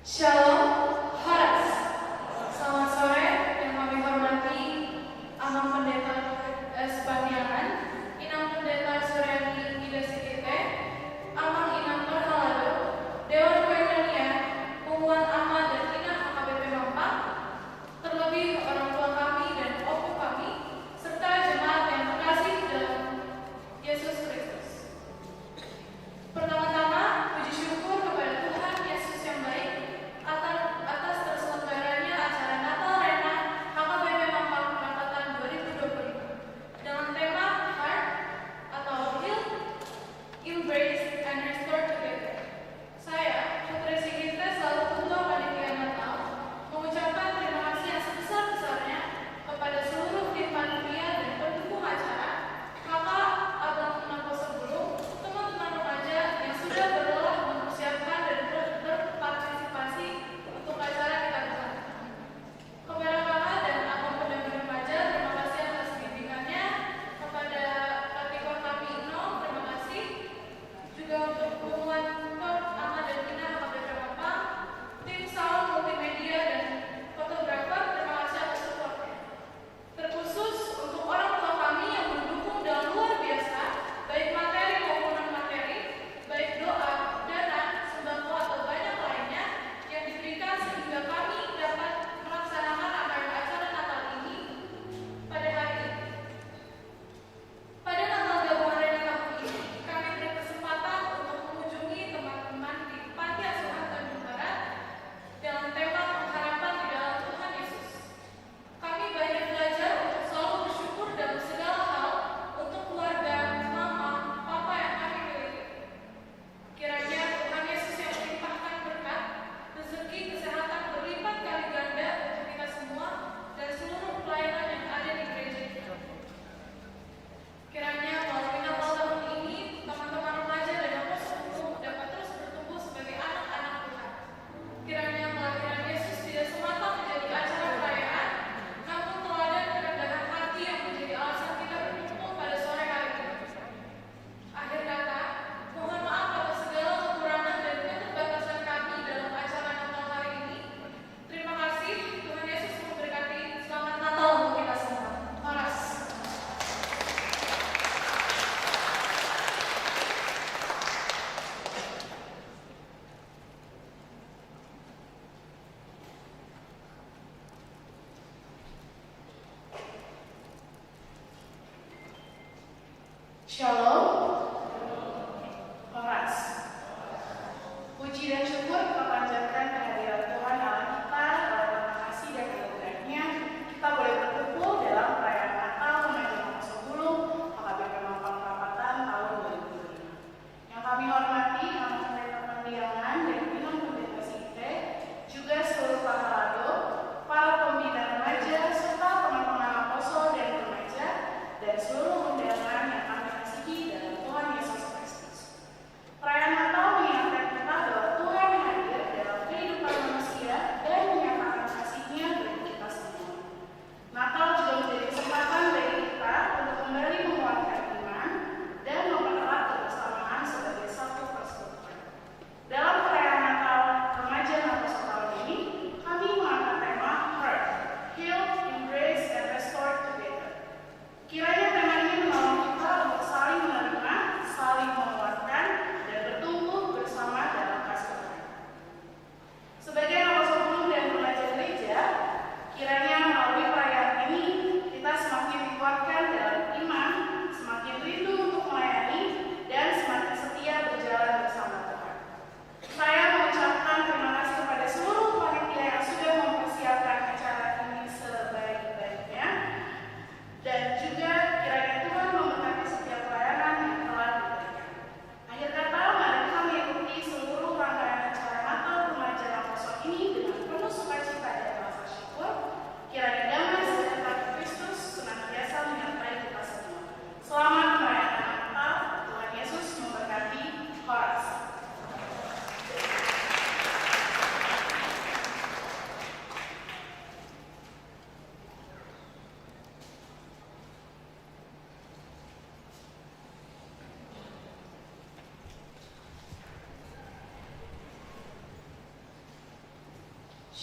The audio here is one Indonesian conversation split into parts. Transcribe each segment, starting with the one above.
Shalom, Horas. Selamat sore yang kami hormati Amang Pendeta Sepatiangan, Inang Pendeta Suryani Ida Sikite, Amang Inang Perhalado, Dewan Koinonia, Pungguan Ahmad dan Inang AKBP Mampang, terlebih orang tua kami dan opu kami, serta jemaat yang terkasih dalam Yesus Kristus. Pertama-tama, puji syukur kepada Tuhan Yesus yang baik atas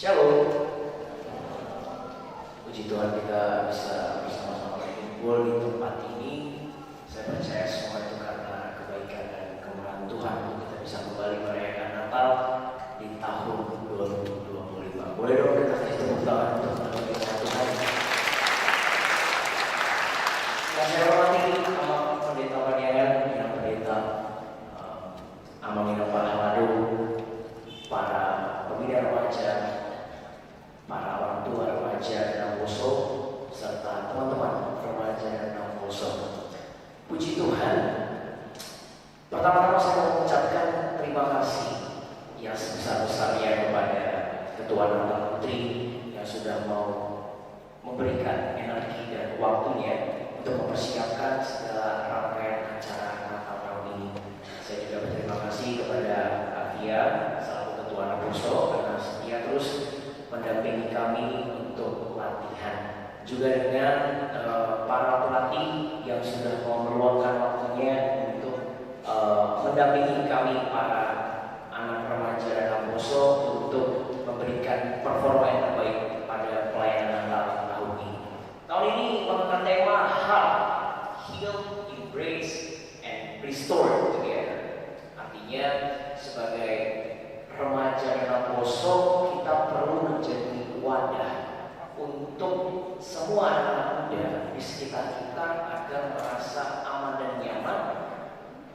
Shalom. Puji Tuhan kita bisa bersama-sama berkumpul di tempat ini. Saya percaya semua itu karena kebaikan dan kemurahan Tuhan untuk kita bisa kembali merayakan Natal di tahun 2025. Boleh dong kita kasih tepuk tangan untuk kebaikan Tuhan. Yang saya hormati Pendeta Paniagan, yang Pendeta Amang Inopal Hamadu, para pembina remaja, para orang tua remaja dan Poso, serta teman-teman remaja dan Poso. Puji Tuhan. Pertama-tama saya mau mengucapkan terima kasih yang sebesar-besarnya kepada Ketua Natal Putri yang sudah mau memberikan energi dan waktunya untuk mempersiapkan segala rangkaian acara Natal tahun ini. Saya juga berterima kasih kepada Akia, selaku Ketua Poso, karena setia terus mendampingi kami untuk latihan. Juga dengan para pelatih yang sudah mau meluangkan waktunya untuk mendampingi kami para anak remaja dan Poso untuk memberikan performa yang terbaik pada pelayanan Natal tahun ini. Tahun ini mengangkat tema Heart, Heal, Embrace, and Restore Together. Artinya sebagai remaja dan Poso kita perlu menjadi wadah untuk semua anak muda di sekitar kita agar merasa aman dan nyaman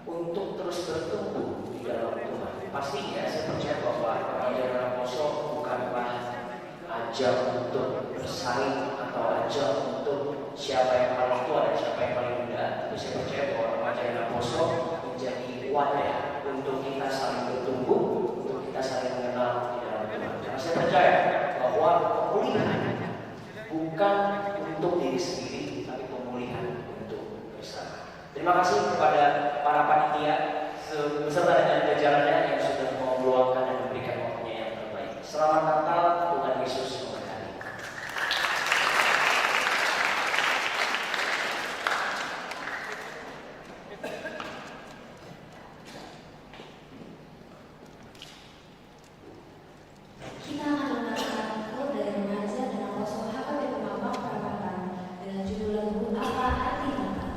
untuk terus bertumbuh di dalam Tuhan. Pastinya saya percaya bahwa remaja dan Poso bukanlah ajang untuk bersaing atau ajang untuk siapa yang paling tua dan siapa yang paling muda. Tapi saya percaya bahwa remaja dan Poso menjadi wadah untuk kita saling bertumbuh, untuk kita saling mengenal di dalam Tuhan. Karena saya percaya bahwa pemulihan bukan untuk diri sendiri, tapi pemulihan untuk bersama. Terima kasih kepada para panitia beserta dengan jajarannya yang sudah mau meluangkan dan memberikan waktunya yang terbaik. Selamat Natal, Tuhan Yesus memberkati. Kita akan mendengarkan lagu dari remaja dan Poso HKBP Mampang Perapatan dengan judul lagu Apa Arti Natal.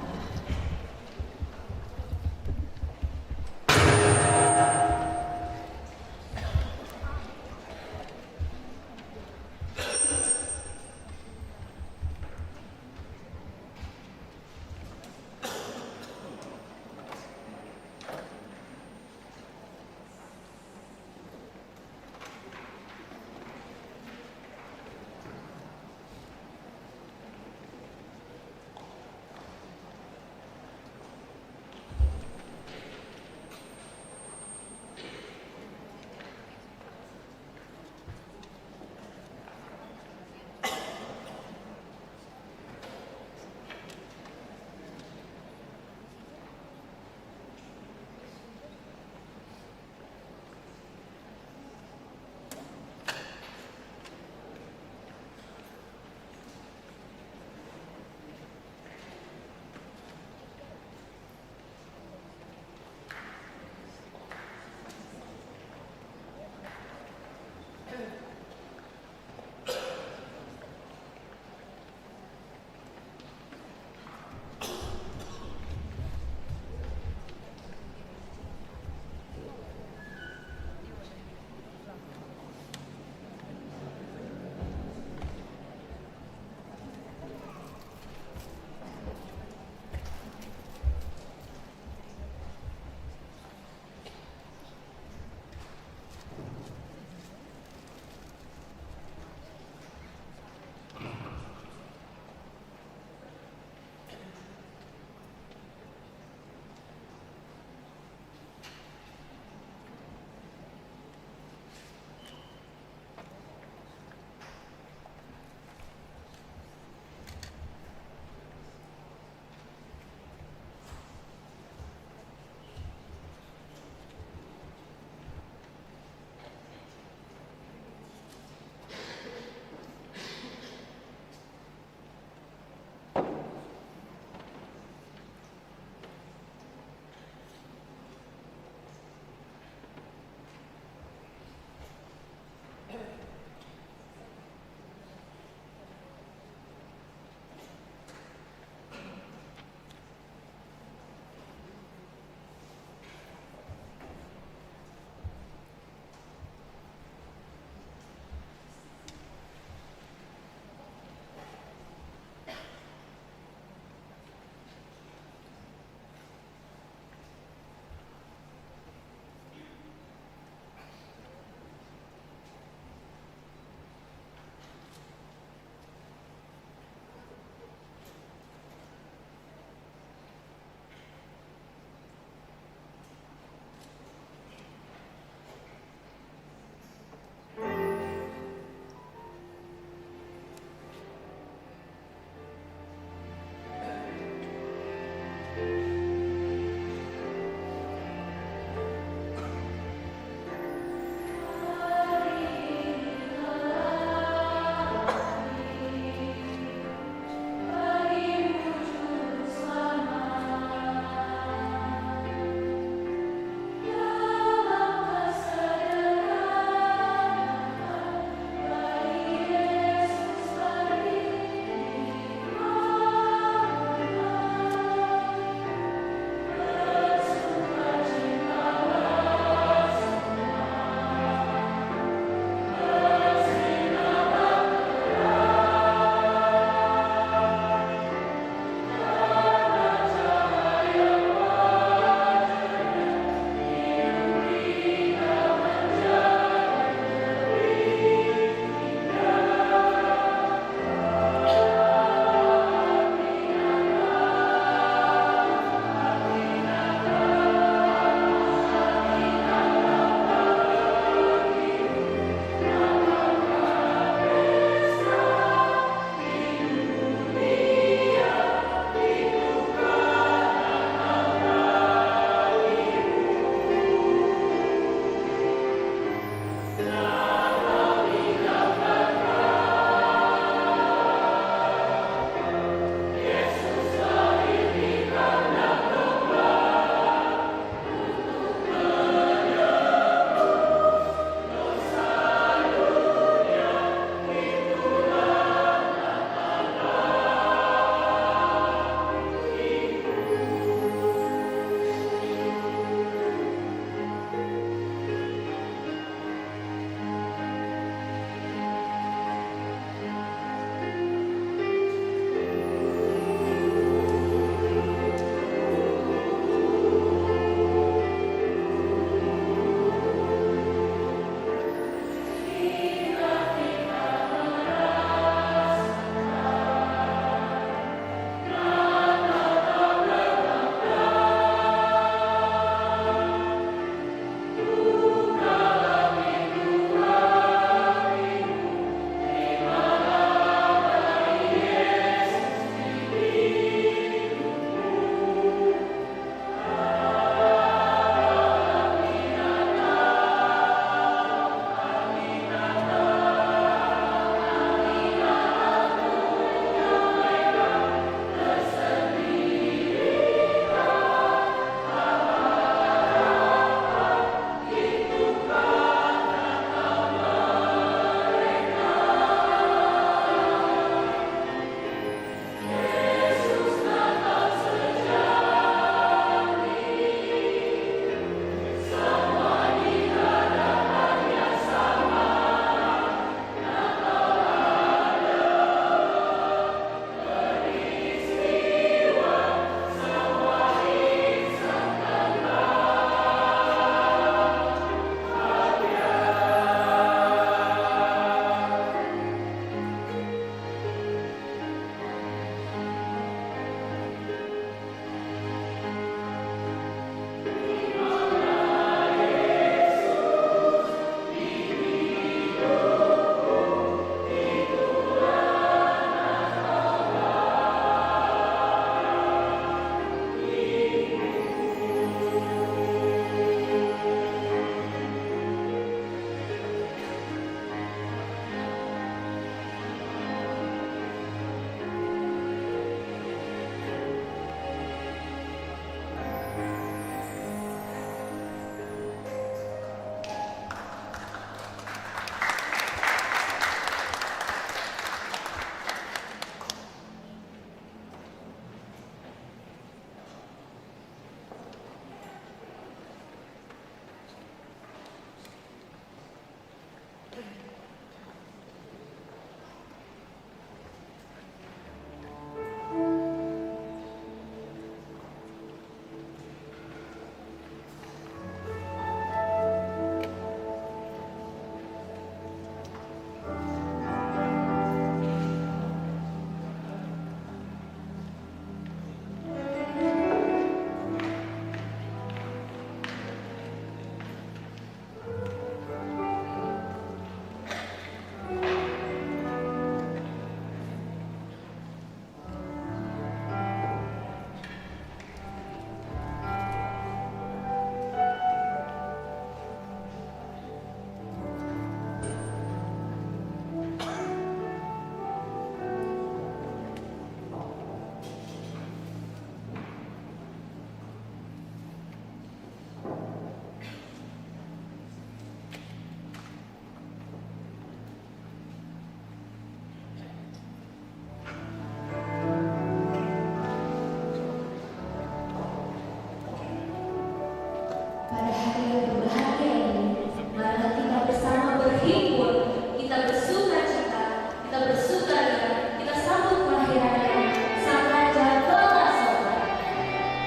Pada hari yang berbahagia ini, marilah kita bersama berhimpun, kita bersuka cita, kita bersukaria, kita sambut kelahiran Sang Raja kelak sorga.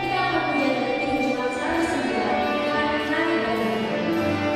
Kita akan menjadi tim Jumat 109 hari-hari berikutnya.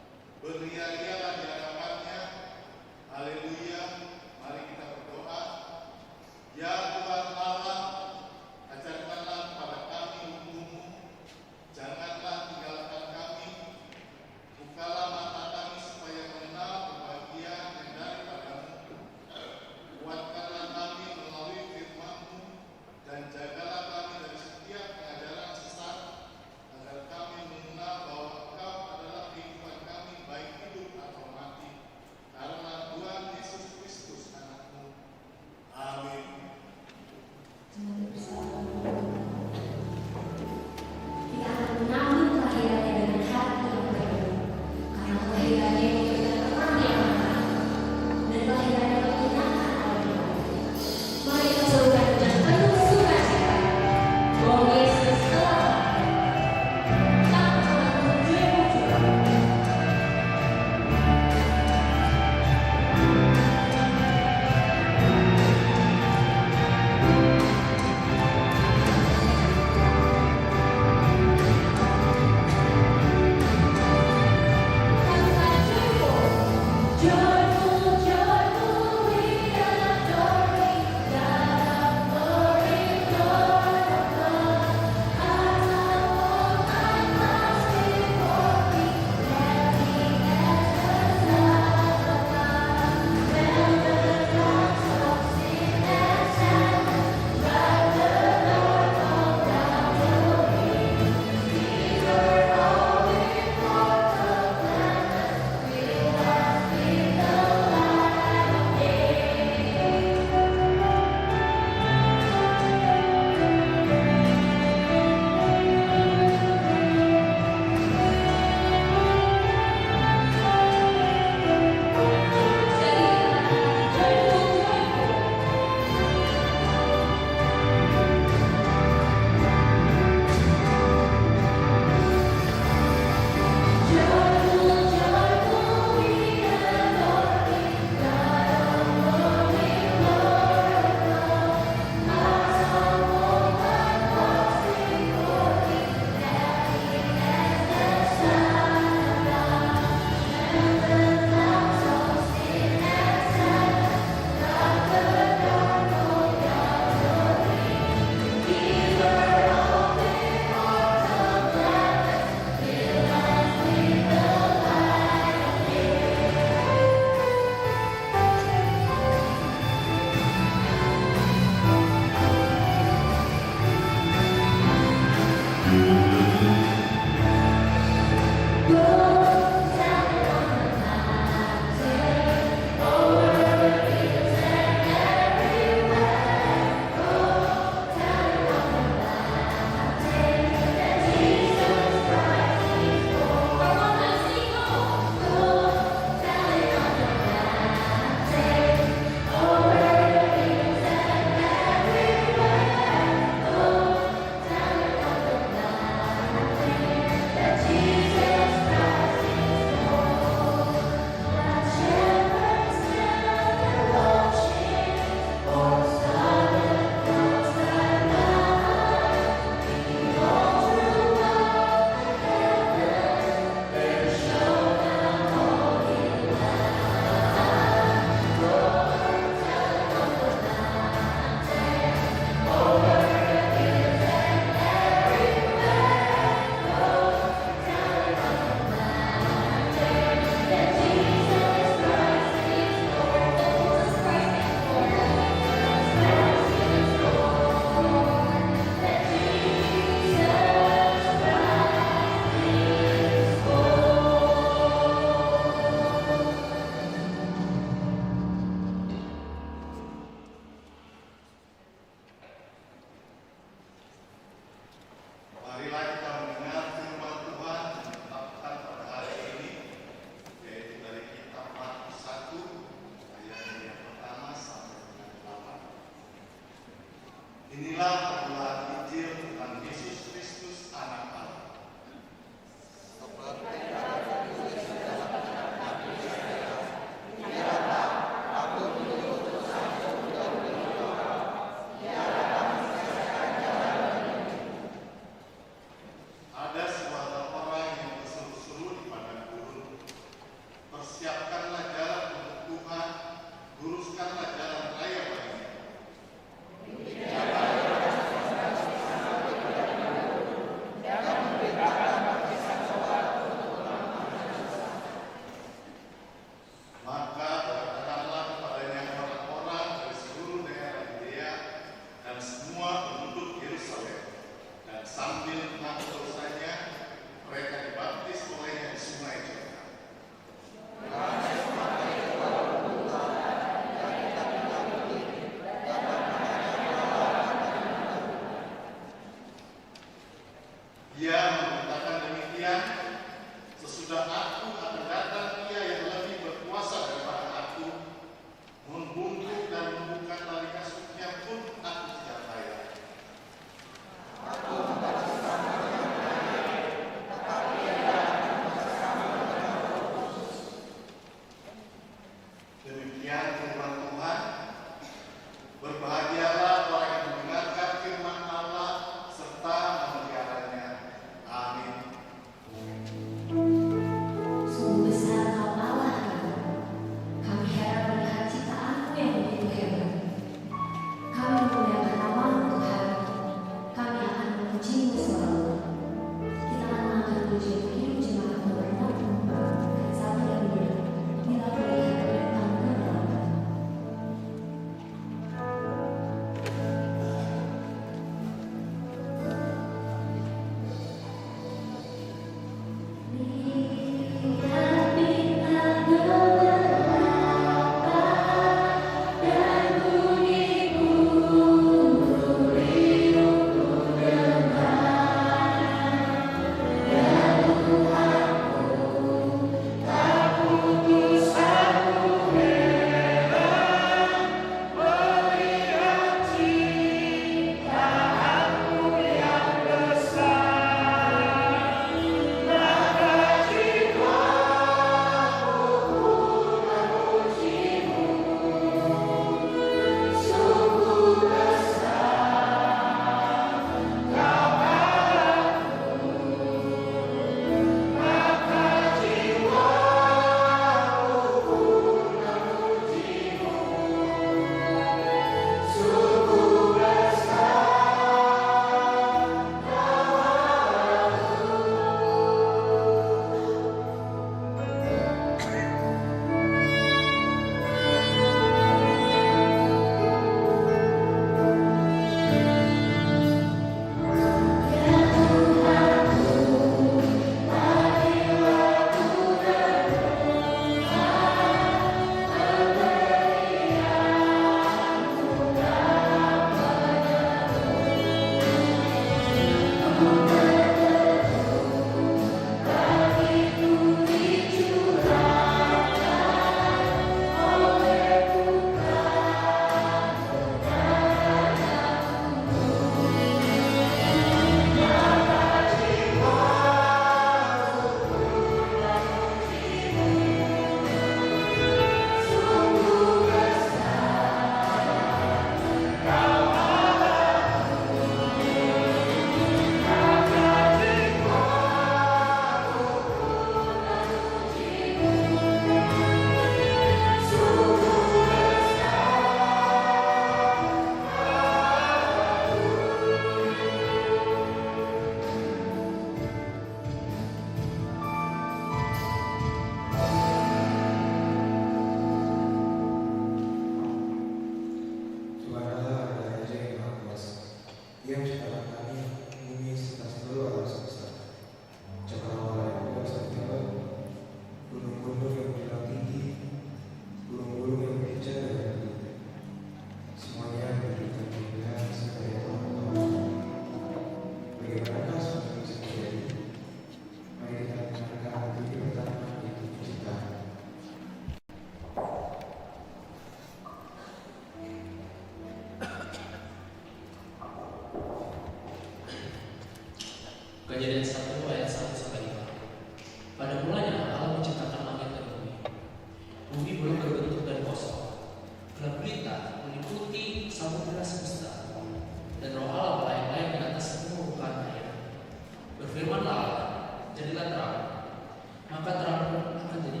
maka terang akan jadi.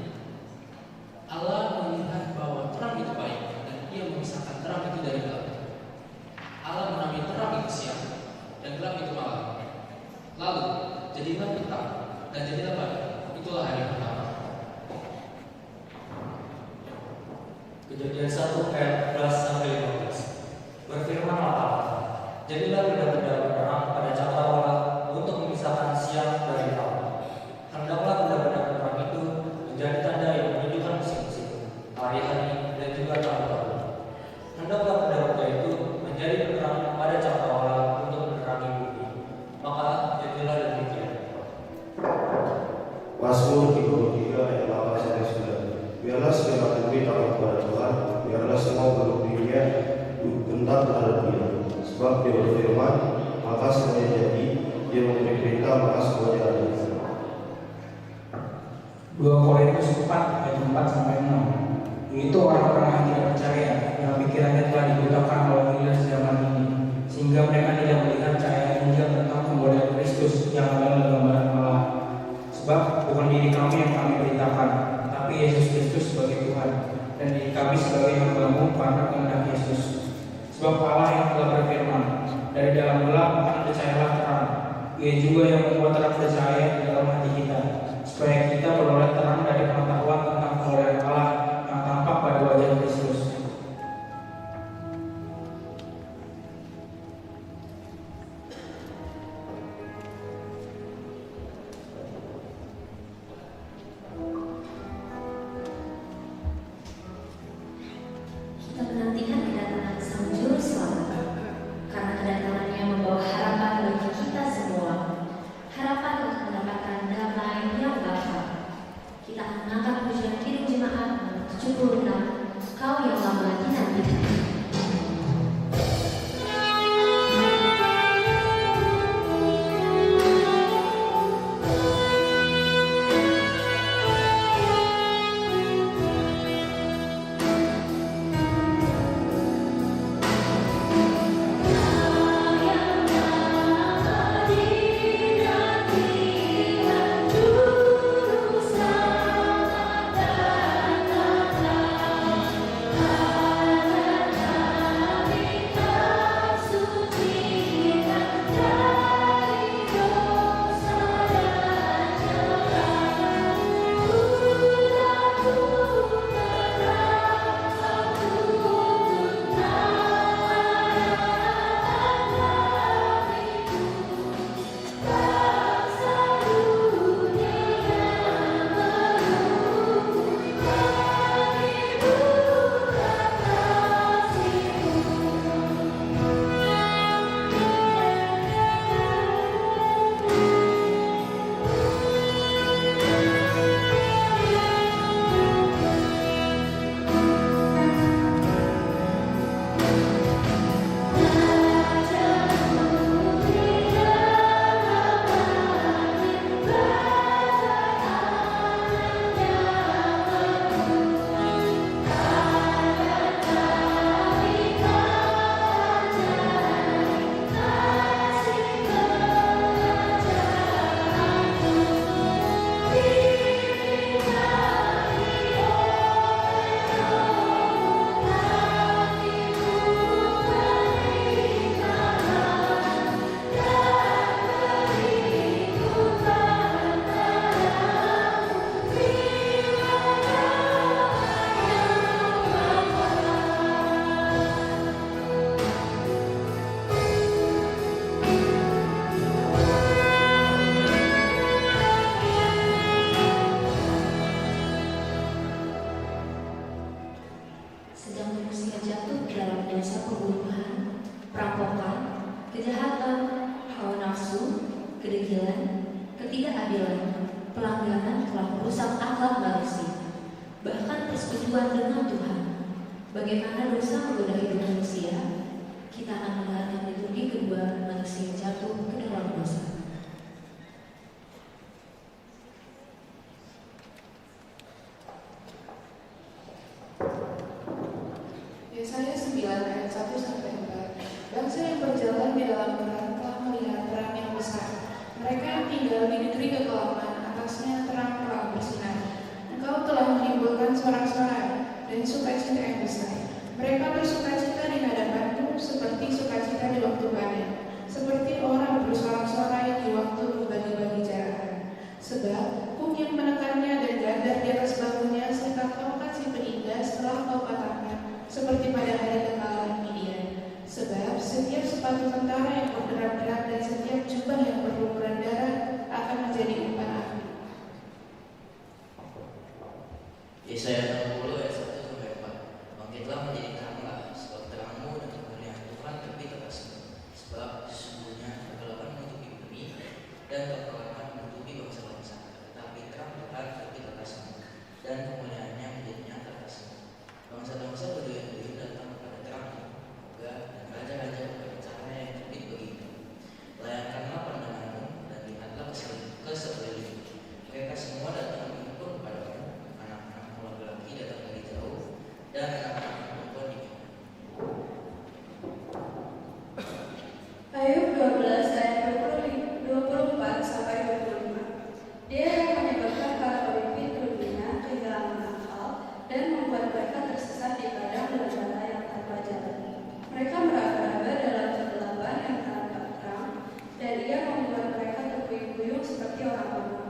Allah melihat bahwa terang itu baik dan Ia memisahkan terang itu dari gelap. Allah menamai terang itu siang dan gelap itu malam. Lalu jadilah petang dan jadilah pagi. Itulah hari pertama. Kejadian 1 ayat 11 sampai 15. Berfirmanlah Allah, jadilah benda-benda penerang pada cakrawala untuk memisahkan siang dari malam. Hendaklah benda-benda penerang itu menjadi tanda yang menunjukkan musim-musim, hari-hari dan juga tahun-tahun. Hendaklah benda-benda itu menjadi penerang pada cakrawala untuk menerangi bumi. Maka jadilah demikian. Mazmur 33 ayat 8 sampai 9. Biarlah segala negeri takut kepada Tuhan, biarlah semua penduduk dunia bentak terhadap Dia. Sebab Dia berfirman, maka semuanya jadi. Dia memberi perintah, maka semuanya ada. 2 Korintus 4 ayat 4 sampai 6. Itu orang-orang yang tidak percaya, yang pikirannya telah dibutakan oleh ilah zaman ini, sehingga mereka tidak melihat cahaya Injil tentang kemuliaan Kristus yang adalah gambaran Allah. Sebab bukan diri kami yang kami beritakan, tapi Yesus Kristus sebagai Tuhan, dan diri kami sebagai hamba-Mu pada kehendak Yesus. Sebab Allah yang telah berfirman, dari dalam gelap akan bercahayalah terang. Ia juga yang membuat terang bercahaya di dalam hati kita, supaya kita beroleh terang dari pengetahuan tentang kemuliaan Allah yang tampak pada wajah Kristus. Kita menantikan kedatangan Sang Juru Selamat, karena kedatangannya membawa harapan bagi kita semua, harapan untuk mendapatkan damai yang baka. Kita akan mengangkat pujian Kidung Jemaat nomor 76, Kau yang lama dinantikan. Sedang manusia jatuh dalam dosa pembunuhan, perampokan, kejahatan, hawa nafsu, kedegilan, ketidakadilan, pelanggaran telah merusak akhlak manusia, bahkan persekutuan dengan Tuhan. Bagaimana dosa menggoda hidup manusia? Kita akan mendengarkan liturgi kedua manusia jatuh ke dalam dosa. Yesaya 9 ayat 1 sampai 4. Bangsa yang berjalan di dalam terang telah melihat terang yang besar. Mereka yang tinggal di negeri kegelapan, atasnya terang telah bersih. seperti sukacita di waktu panen, seperti orang bersorak-sorai di waktu membagi-bagi jarahan. Sebab kukir menekannya dan gandar di atas bahunya, serta tongkat si penindas telah kau patahkan, seperti pada hari kekalahan Midian. Sebab setiap sepatu tentara yang berderap-derap dan setiap jubah yang berlumuran darah akan menjadi umpan api. Yesaya 60 ayat 1 sampai 4. Bangkitlah menjadi teranglah, sebab terangmu dan kemuliaan Tuhan terbit atasmu. Sebab sesungguhnya kegelapan menutupi bumi dan kekelapan menutupi bangsa-bangsa, tetapi terang Tuhan terbit atasmu dan kemuliaannya menjadi nyata atasmu. Bangsa-bangsa berduyun-duyun datang kepada terangmu, dan raja-raja kepada cahaya yang terbit bagimu. Layangkanlah pandanganmu dan lihatlah ke sekeliling. Mereka semua datang mengumpul kepadamu, anak-anak laki-laki datang dari jauh, dan anak-anak perempuan di Mina. Ayub 12 ayat 24 sampai 25. Dia yang menyebabkan para pemimpin dunia kehilangan akal dan membuat mereka tersesat di padang belantara yang tanpa jalan. Mereka meraba-raba dalam kegelapan yang tanpa terang, dan ia membuat mereka terkuyung-kuyung seperti orang lemah.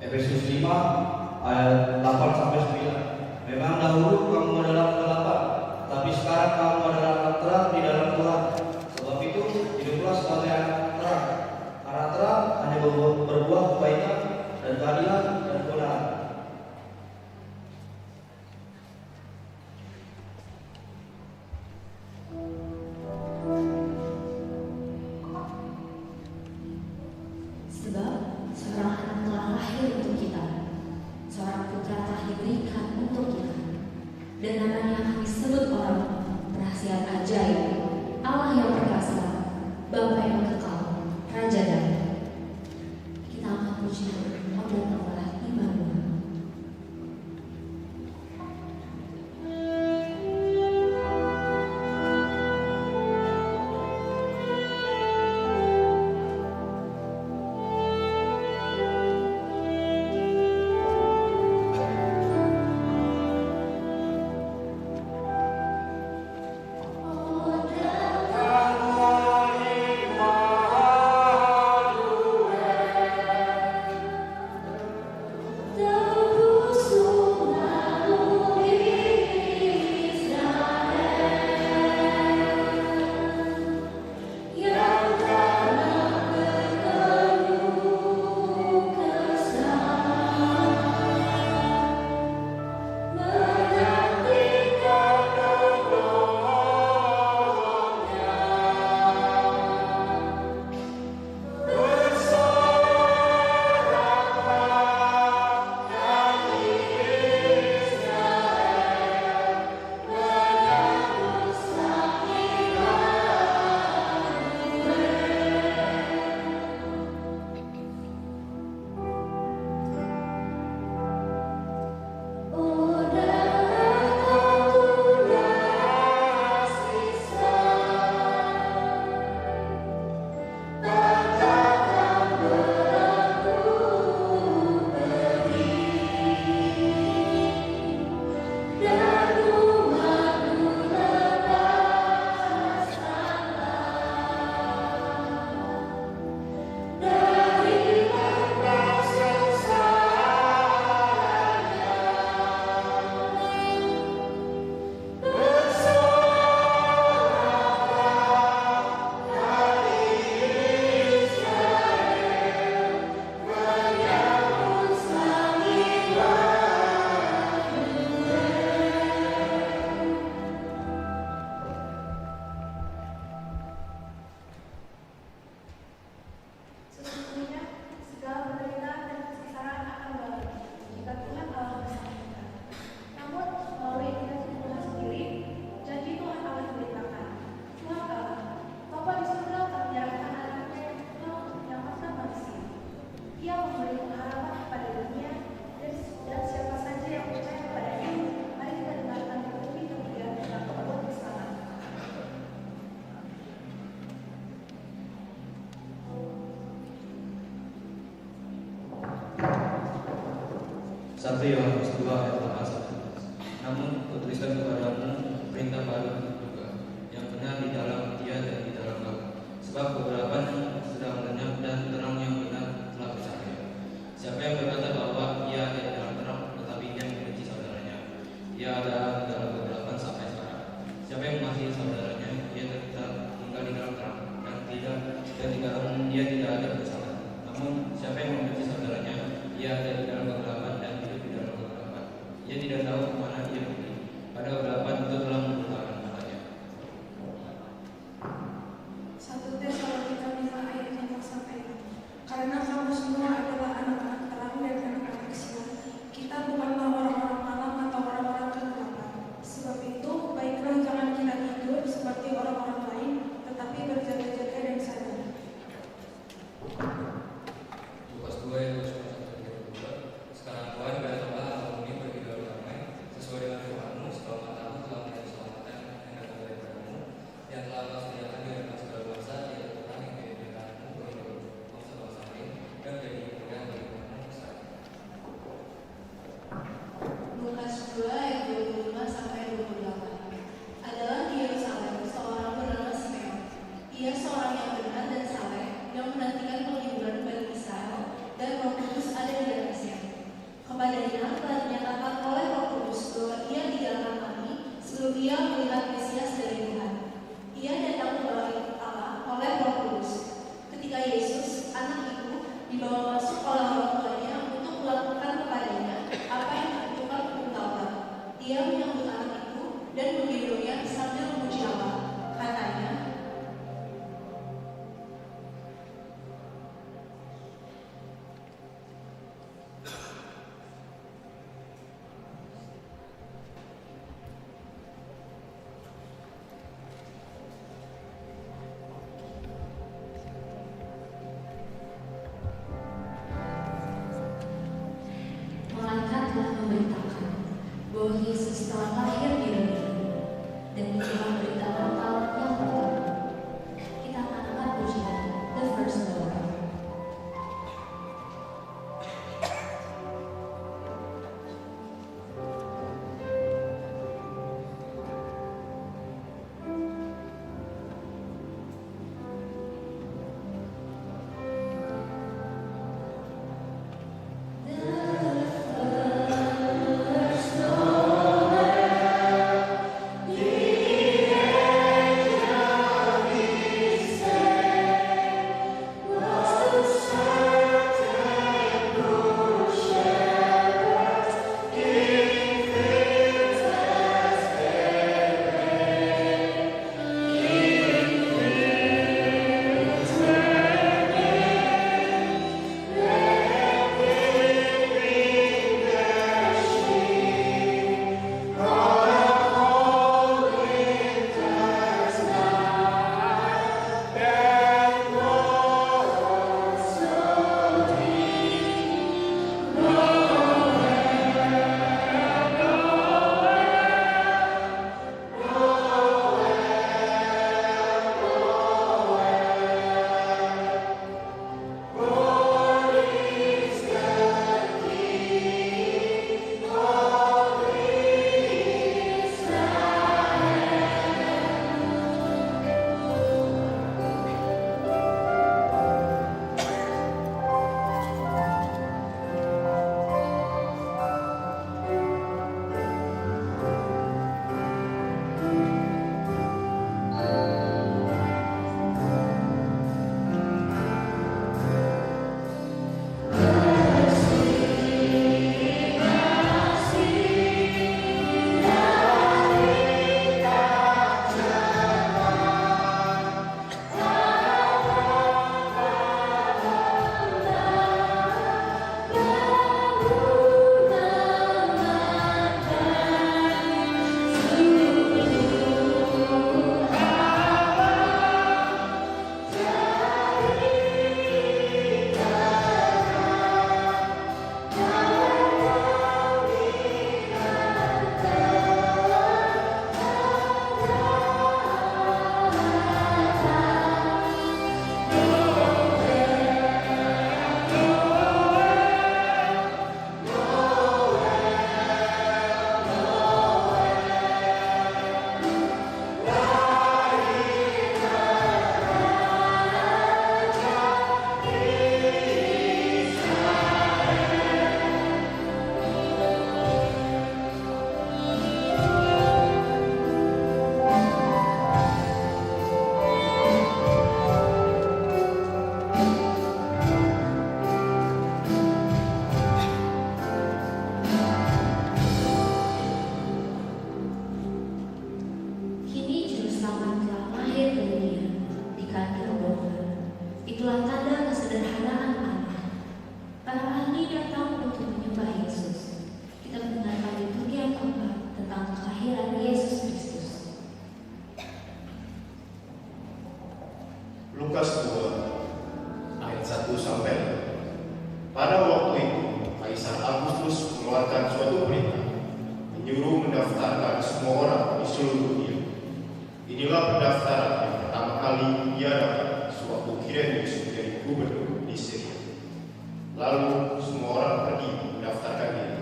Efesus 5 ayat 8 sampai 9. Memang dahulu kamu adalah kegelapan, tapi sekarang kamu adalah anak terang di dalam Tuhan. Sebab itu hiduplah sebagai anak terang. Karena terang hanya berbuah kebaikan dan keadilan dan kebenaran. Sebab seorang anak telah lahir untuk kita, seorang putra telah diberikan untuk kita, dan namanya akan disebut orang perhatian ajaib, Allah yang perkasa, Bapa yang kekal, Raja damai. Kita akan puji Allah Ta'ala Immanuel. Satu Yohanes 2 ayat 8 sampai 11. Namun kutuliskan kepadamu perintah baru juga, yang benar di dalam Dia dan di dalam Kamu. Sebab kegelapan sedang lenyap dan terang yang benar telah bercahaya. Siapa yang berkata bahwa ia ada di dalam terang, tetapi ia membenci saudaranya, ia ada di dalam kegelapan sampai sekarang. Siapa yang mengasihi saudaranya, ia tetap tinggal di dalam terang, dan di dalam dia tidak ada kesalahan. Namun siapa yang membenci saudaranya, ia ada di dalam kegelapan dan hidup di dalam kegelapan. Ia tidak tahu kemana ia pergi. Pada kegelapan itu telah membutakan matanya. 1 Tesalonika 5 ayat 5-6. Karena kamu semua adalah anak-anak terang dan anak-anak siang, kita bukanlah orang-orang malam atau orang-orang kegelapan. Sebab itu, baiklah jangan kita tidur seperti orang-orang lain, tetapi berjaga-jaga dan sadar. Lukas 2 ayat 21-32. Sekarang Tuhan biarlah kamu ini pergi dalam damai sesuai dengan firman-Mu, sebab matamu telah melihat keselamatan yang datang daripadamu, yang telah Kau sediakan di hadapan segala bangsa, yaitu Tuhan yang menjadikanmu bagi bangsa-bangsa lain dan jadi kemuliaan bagi nama-Mu sekali. Lukas 2 ayat 25-28. Adalah di Yerusalem seorang bernama Simeon. Ia seorang yang benar dan saleh, yang menantikan penghiburan bagi Israel, dan Roh Kudus ada di atasnya. Kepadanya telah dinyatakan oleh Roh Kudus bahwa ia didalam kami sebelum ia melihat Mesias dari Tuhan. Ia datang kepada Allah oleh Roh Kudus. Ketika Yesus, anak itu, dibawa masuk oleh orang tuanya untuk melakukan kepadanya apa yang ditentukan hukum Taurat. Ia menyambut anak itu dan menggendongnya sambil memuji Allah. Katanya, malaikat telah memberitakan bahwa Yesus telah lahir di dunia ini, dan inilah berita Natal yang pertama. Kita akan angkat pujian The First Lord. The first Lord, seluruh dunia. Inilah pendaftaran yang pertama kali ia dapat sewaktu Kirenius menjadi gubernur di Syria. Lalu semua orang pergi mendaftarkan diri,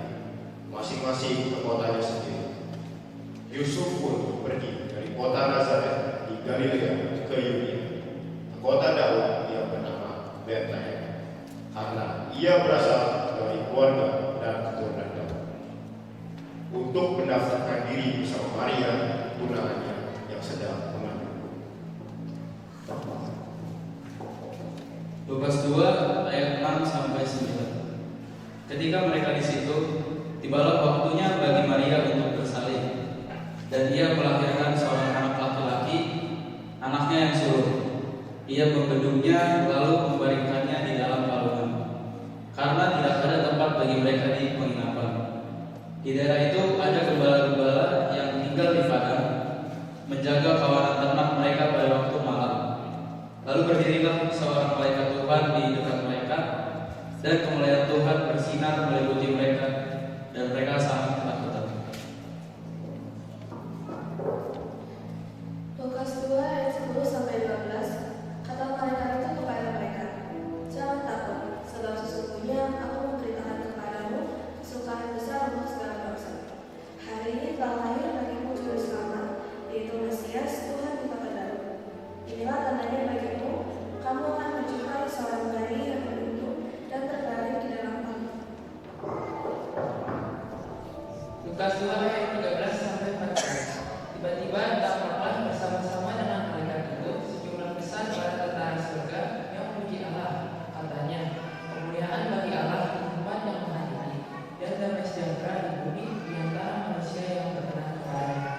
masing-masing ke kotanya sendiri. Yusuf pun pergi dari kota Nazaret di Galilea ke Yudea, ke kota Daud yang bernama Betlehem, karena ia berasal dari keluarga dan keturunan Daud, untuk mendaftarkan diri bersama Maria, tunangannya yang sedang mengandung. Lukas 2 ayat 6 sampai 9. Ketika mereka di situ, tibalah waktunya bagi Maria untuk bersalin, dan ia melahirkan seorang anak laki-laki, anaknya yang sulung. Ia membedungnya lalu membaringkannya di dalam palungan, karena tidak ada tempat bagi mereka di penginapan. Di daerah itu ada gembala-gembala yang tinggal di padang, menjaga kawanan ternak mereka pada waktu malam. Lalu berdirilah seorang malaikat Tuhan di dekat mereka, dan kemuliaan Tuhan bersinar meliputi mereka, dan mereka sangat ketakutan. Lukas 2 ayat 10 sampai 12. Kata malaikat itu kepada mereka, "Jangan takut, sebab sesungguhnya aku memberitakan kepadamu kesukaan besar untuk segala bangsa. Hari ini telah lahir bagimu juru selamat, yaitu Mesias Tuhan di kota Daud. Inilah tandanya bagimu, kamu akan menjumpai seorang bayi yang menunduk dan terbaring di dalam palung." Lukas 2 ayat 13 sampai 14. Tiba-tiba tampaklah bersama-sama dengan malaikat itu sejumlah pesan para tentara surga yang memuji Allah. Katanya, kemuliaan bagi Allah di tempat yang maha tinggi, dan damai sejahtera di bumi di antara manusia yang berkenan kepadanya.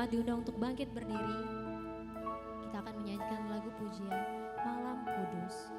Jemaat diundang untuk bangkit berdiri. Kita akan menyanyikan lagu pujian Malam Kudus.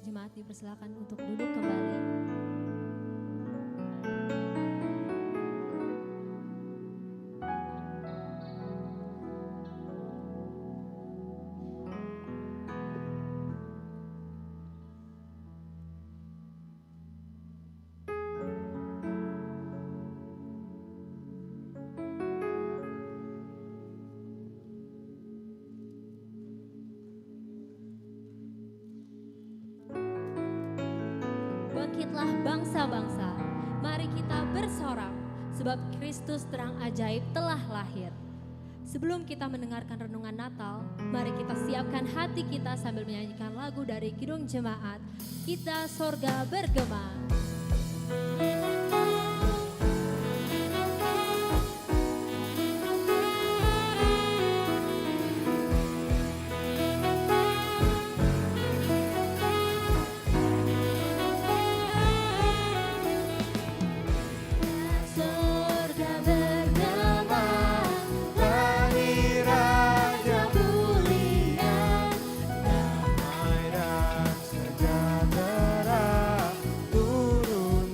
Jemaat dipersilakan untuk duduk kembali. Bangkitlah bangsa-bangsa, mari kita bersorak, sebab Kristus terang ajaib telah lahir. Sebelum kita mendengarkan renungan Natal, mari kita siapkan hati kita sambil menyanyikan lagu dari Kidung Jemaat, Kita Sorga Bergema. Turun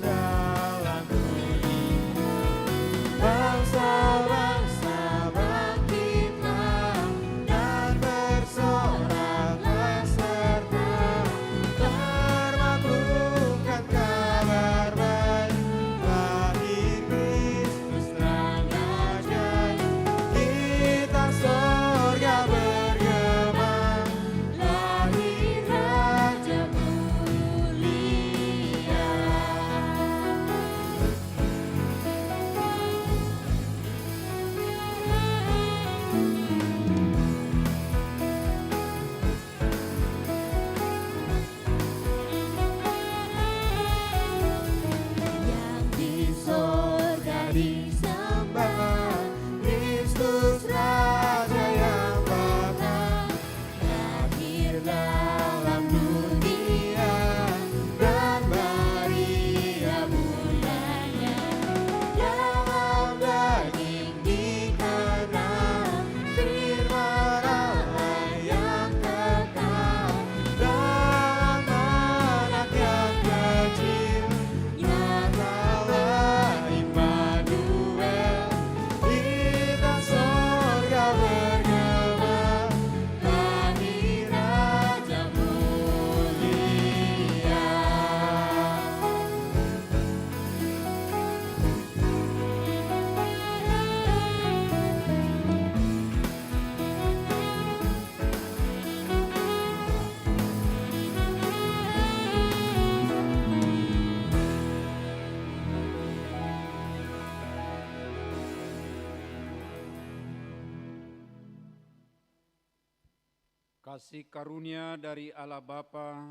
Kasih karunia dari Allah Bapa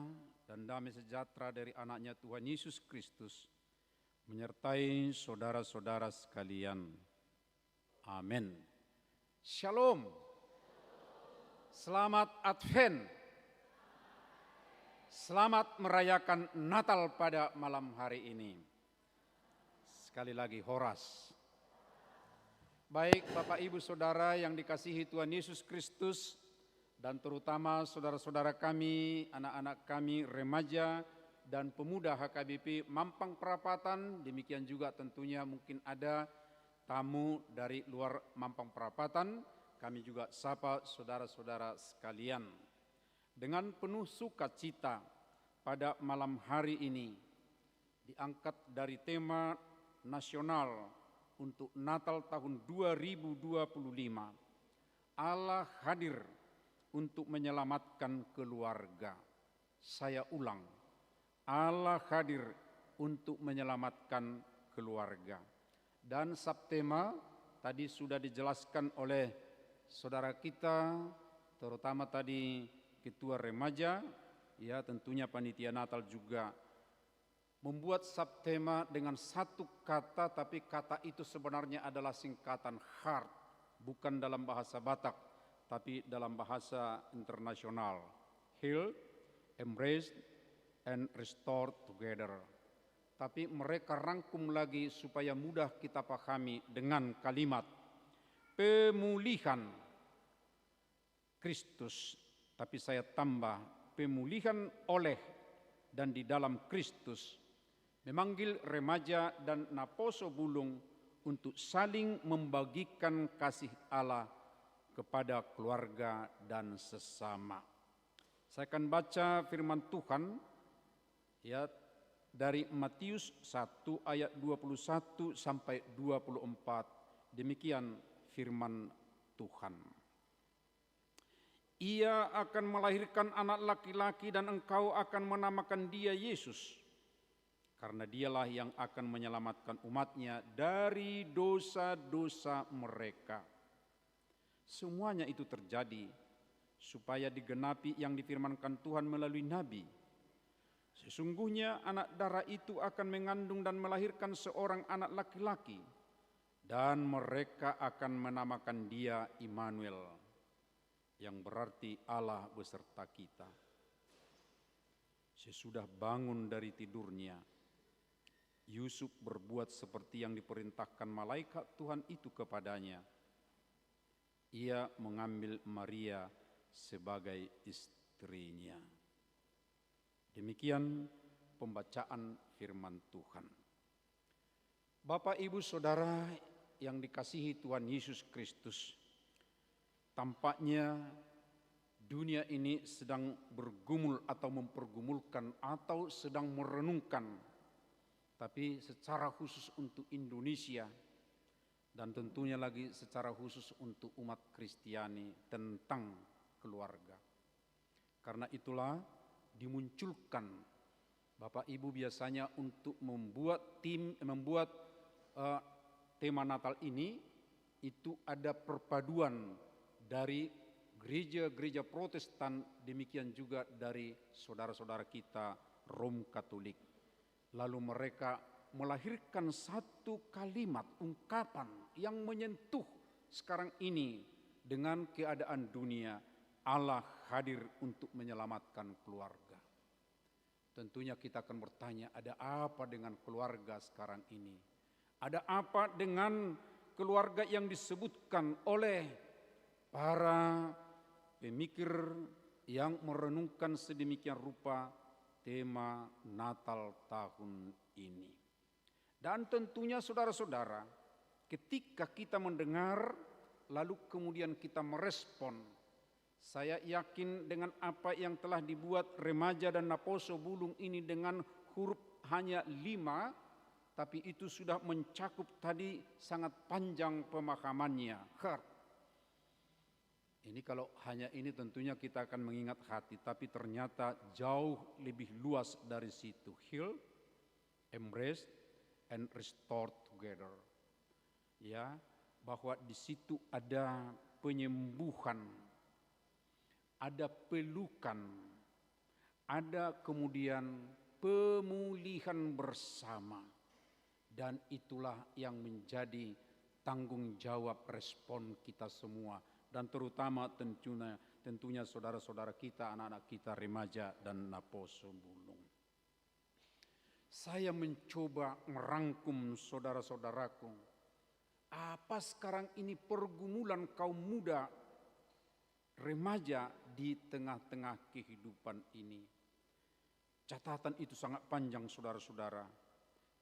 dan damai sejahtera dari anaknya Tuhan Yesus Kristus menyertai saudara-saudara sekalian. Amin. Shalom. Selamat Advent. Selamat merayakan Natal pada malam hari ini. Sekali lagi horas. Baik Bapak Ibu Saudara yang dikasihi Tuhan Yesus Kristus, dan terutama saudara-saudara kami, anak-anak kami, remaja dan pemuda HKBP Mampang Perapatan, demikian juga tentunya mungkin ada tamu dari luar Mampang Perapatan, kami juga sapa saudara-saudara sekalian. Dengan penuh sukacita pada malam hari ini, diangkat dari tema nasional untuk Natal tahun 2025, Allah hadir untuk menyelamatkan keluarga. Saya ulang, Allah hadir untuk menyelamatkan keluarga. Dan subtema tadi sudah dijelaskan oleh saudara kita, terutama tadi Ketua Remaja, ya tentunya Panitia Natal juga membuat subtema dengan satu kata, tapi kata itu sebenarnya adalah singkatan HEART, bukan dalam bahasa Batak, tapi dalam bahasa internasional. Heal, embrace, and restore together. Tapi mereka rangkum lagi supaya mudah kita pahami dengan kalimat pemulihan Kristus. Tapi saya tambah pemulihan oleh dan di dalam Kristus, memanggil remaja dan Naposo Bulung untuk saling membagikan kasih Allah kepada keluarga dan sesama. Saya akan baca firman Tuhan ya dari Matius 1 ayat 21 sampai 24. Demikian firman Tuhan. Ia akan melahirkan anak laki-laki dan engkau akan menamakan dia Yesus, karena dialah yang akan menyelamatkan umatnya dari dosa-dosa mereka. Semuanya itu terjadi supaya digenapi yang difirmankan Tuhan melalui Nabi. Sesungguhnya anak darah itu akan mengandung dan melahirkan seorang anak laki-laki, dan mereka akan menamakan dia Immanuel, yang berarti Allah beserta kita. Sesudah bangun dari tidurnya, Yusuf berbuat seperti yang diperintahkan malaikat Tuhan itu kepadanya. Ia mengambil Maria sebagai istrinya. Demikian pembacaan firman Tuhan. Bapak, Ibu, Saudara yang dikasihi Tuhan Yesus Kristus, tampaknya dunia ini sedang bergumul atau mempergumulkan atau sedang merenungkan, tapi secara khusus untuk Indonesia, dan tentunya lagi secara khusus untuk umat Kristiani tentang keluarga. Karena itulah dimunculkan Bapak Ibu biasanya untuk membuat tema Natal ini, itu ada perpaduan dari gereja-gereja Protestan, demikian juga dari saudara-saudara kita Rom Katolik. Lalu mereka melahirkan satu kalimat ungkapan yang menyentuh sekarang ini dengan keadaan dunia. Allah hadir untuk menyelamatkan keluarga. Tentunya kita akan bertanya, ada apa dengan keluarga sekarang ini? Ada apa dengan keluarga yang disebutkan oleh para pemikir yang merenungkan sedemikian rupa tema Natal tahun ini? Dan tentunya saudara-saudara, ketika kita mendengar lalu kemudian kita merespon, saya yakin dengan apa yang telah dibuat remaja dan Naposo Bulung ini dengan huruf hanya 5, tapi itu sudah mencakup tadi sangat panjang pemahamannya. Ini kalau hanya ini tentunya kita akan mengingat hati, tapi ternyata jauh lebih luas dari situ. Heal, embrace, and restore together. Ya, bahwa di situ ada penyembuhan, ada pelukan, ada kemudian pemulihan bersama. Dan itulah yang menjadi tanggung jawab respon kita semua. Dan terutama tentunya saudara-saudara kita, anak-anak kita remaja dan Naposo Bulung. Saya mencoba merangkum saudara-saudaraku. Apa sekarang ini pergumulan kaum muda remaja di tengah-tengah kehidupan ini? Catatan itu sangat panjang saudara-saudara.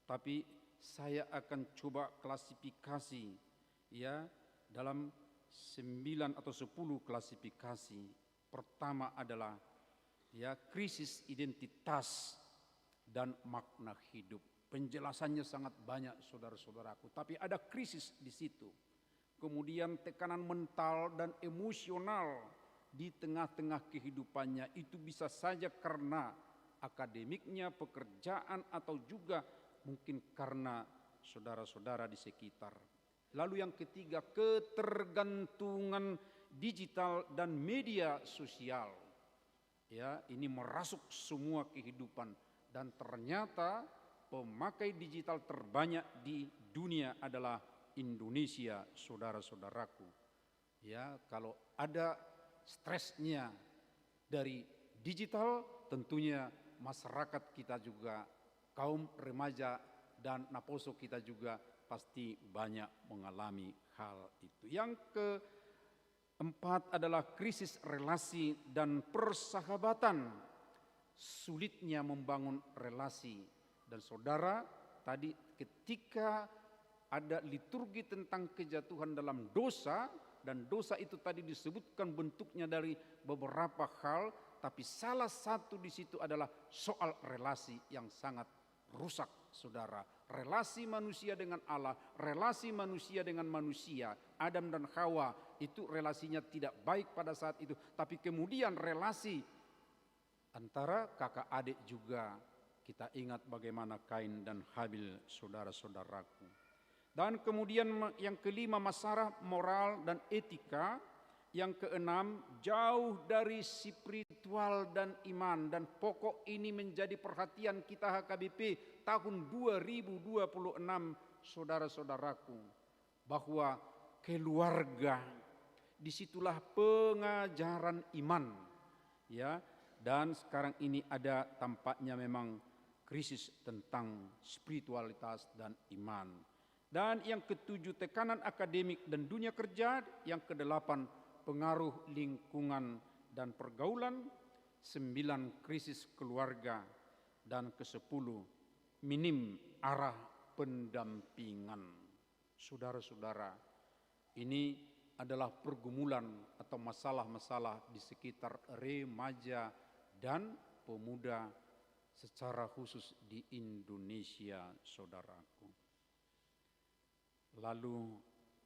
Tapi saya akan coba klasifikasi ya dalam 9 atau 10 klasifikasi. Pertama adalah ya krisis identitas dan makna hidup. Penjelasannya sangat banyak saudara-saudaraku, tapi ada krisis di situ. Kemudian tekanan mental dan emosional di tengah-tengah kehidupannya, itu bisa saja karena akademiknya, pekerjaan, atau juga mungkin karena saudara-saudara di sekitar. Lalu yang ketiga, ketergantungan digital dan media sosial. Ya, ini merasuk semua kehidupan, dan ternyata pemakai digital terbanyak di dunia adalah Indonesia, saudara-saudaraku. Ya, kalau ada stresnya dari digital, tentunya masyarakat kita juga, kaum remaja dan Naposo kita juga pasti banyak mengalami hal itu. Yang keempat adalah krisis relasi dan persahabatan. Sulitnya membangun relasi. Dan saudara, tadi ketika ada liturgi tentang kejatuhan dalam dosa, dan dosa itu tadi disebutkan bentuknya dari beberapa hal, tapi salah satu di situ adalah soal relasi yang sangat rusak, saudara. Relasi manusia dengan Allah, relasi manusia dengan manusia, Adam dan Hawa, itu relasinya tidak baik pada saat itu. Tapi kemudian relasi antara kakak adik juga, kita ingat bagaimana Kain dan Habil, saudara-saudaraku. Dan kemudian yang kelima, masalah moral dan etika. Yang keenam, jauh dari spiritual dan iman. Dan pokok ini menjadi perhatian kita HKBP tahun 2026, saudara-saudaraku. Bahwa keluarga, disitulah pengajaran iman. Ya, dan sekarang ini ada tampaknya memang krisis tentang spiritualitas dan iman. Dan yang ketujuh, tekanan akademik dan dunia kerja. Yang kedelapan, pengaruh lingkungan dan pergaulan. 9, krisis keluarga. Dan ke-10, minim arah pendampingan. Saudara-saudara, ini adalah pergumulan atau masalah-masalah di sekitar remaja dan pemuda secara khusus di Indonesia, saudaraku. Lalu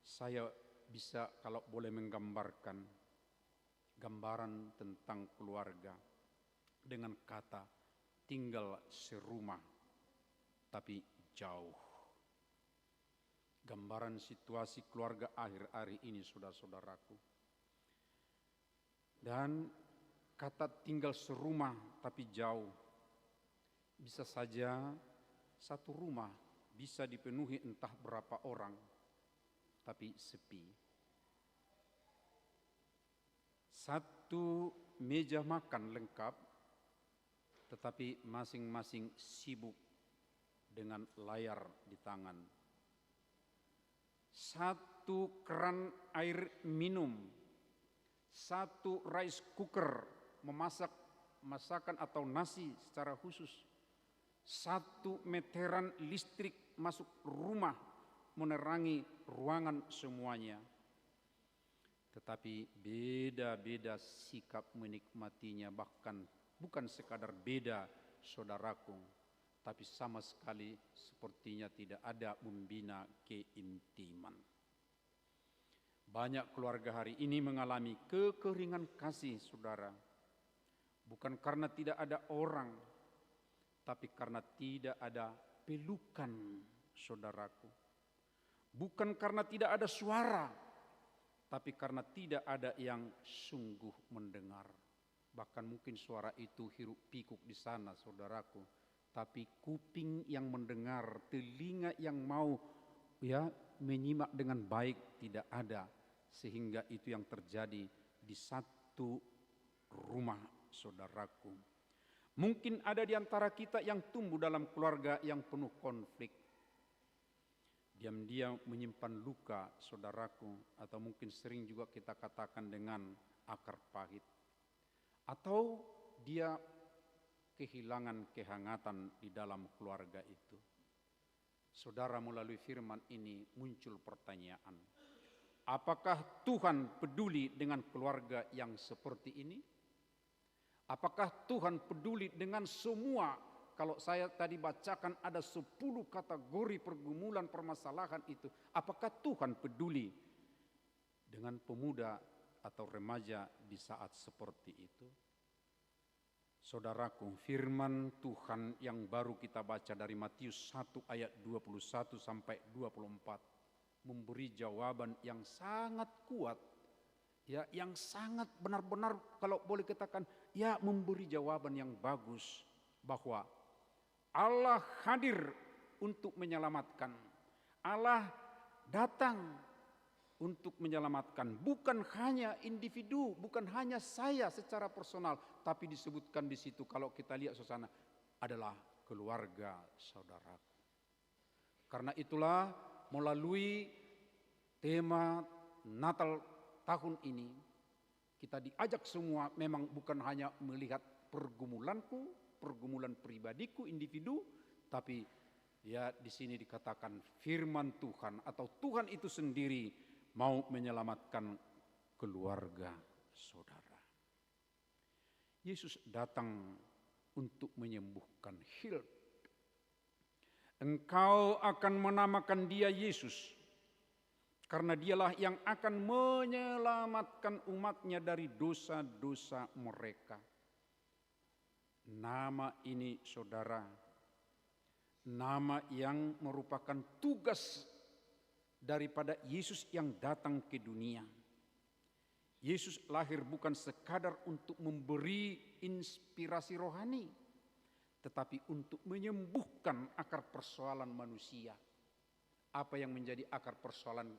saya bisa kalau boleh menggambarkan gambaran tentang keluarga dengan kata tinggal serumah tapi jauh. Gambaran situasi keluarga akhir-akhir ini, saudara-saudaraku. Dan kata tinggal serumah tapi jauh, bisa saja satu rumah bisa dipenuhi entah berapa orang, tapi sepi. Satu meja makan lengkap, tetapi masing-masing sibuk dengan layar di tangan. Satu keran air minum, satu rice cooker memasak masakan atau nasi secara khusus, satu meteran listrik masuk rumah menerangi ruangan semuanya. Tetapi beda-beda sikap menikmatinya, bahkan bukan sekadar beda, saudaraku, tapi sama sekali sepertinya tidak ada membina keintiman. Banyak keluarga hari ini mengalami kekeringan kasih, saudara. Bukan karena tidak ada orang, tapi karena tidak ada pelukan, saudaraku. Bukan karena tidak ada suara, tapi karena tidak ada yang sungguh mendengar. Bahkan mungkin suara itu hiruk pikuk di sana saudaraku. Tapi kuping yang mendengar, telinga yang mau menyimak dengan baik tidak ada. Sehingga itu yang terjadi di satu rumah saudaraku. Mungkin ada di antara kita yang tumbuh dalam keluarga yang penuh konflik. Diam-diam menyimpan luka saudaraku, atau mungkin sering juga kita katakan dengan akar pahit. Atau dia kehilangan kehangatan di dalam keluarga itu. Saudara, melalui firman ini muncul pertanyaan. Apakah Tuhan peduli dengan keluarga yang seperti ini? Apakah Tuhan peduli dengan semua? Kalau saya tadi bacakan ada 10 kategori pergumulan permasalahan itu. Apakah Tuhan peduli dengan pemuda atau remaja di saat seperti itu? Saudaraku, firman Tuhan yang baru kita baca dari Matius 1 ayat 21 sampai 24 memberi jawaban yang sangat kuat, yang sangat benar-benar kalau boleh katakan memberi jawaban yang bagus bahwa Allah hadir untuk menyelamatkan. Allah datang untuk menyelamatkan, bukan hanya individu, bukan hanya saya secara personal, tapi disebutkan di situ kalau kita lihat suasana adalah keluarga saudaraku. Karena itulah melalui tema Natal tahun ini kita diajak semua memang bukan hanya melihat pergumulanku, pergumulan pribadiku, individu, tapi di sini dikatakan firman Tuhan atau Tuhan itu sendiri mau menyelamatkan keluarga saudara. Yesus datang untuk menyembuhkan, healed. Engkau akan menamakan dia Yesus, karena dialah yang akan menyelamatkan umatnya dari dosa-dosa mereka. Nama ini saudara, nama yang merupakan tugas daripada Yesus yang datang ke dunia. Yesus lahir bukan sekadar untuk memberi inspirasi rohani, tetapi untuk menyembuhkan akar persoalan manusia. Apa yang menjadi akar persoalan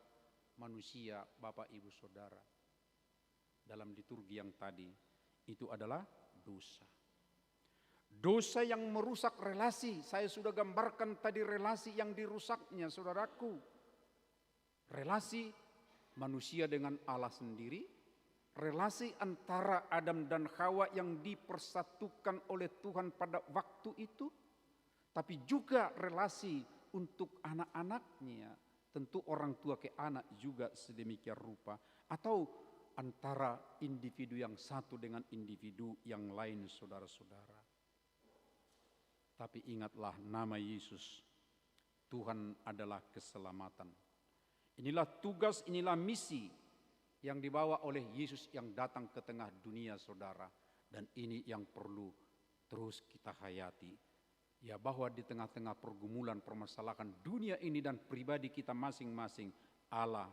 manusia, Bapak Ibu Saudara? Dalam liturgi yang tadi, itu adalah dosa. Dosa yang merusak relasi. Saya sudah gambarkan tadi relasi yang dirusaknya saudaraku. Relasi manusia dengan Allah sendiri, relasi antara Adam dan Hawa yang dipersatukan oleh Tuhan pada waktu itu, tapi juga relasi untuk anak-anaknya, tentu orang tua ke anak juga sedemikian rupa, atau antara individu yang satu dengan individu yang lain saudara-saudara. Tapi ingatlah nama Yesus, Tuhan adalah keselamatan. Inilah tugas, inilah misi yang dibawa oleh Yesus yang datang ke tengah dunia saudara. Dan ini yang perlu terus kita hayati. Bahwa di tengah-tengah pergumulan permasalahan dunia ini dan pribadi kita masing-masing, Allah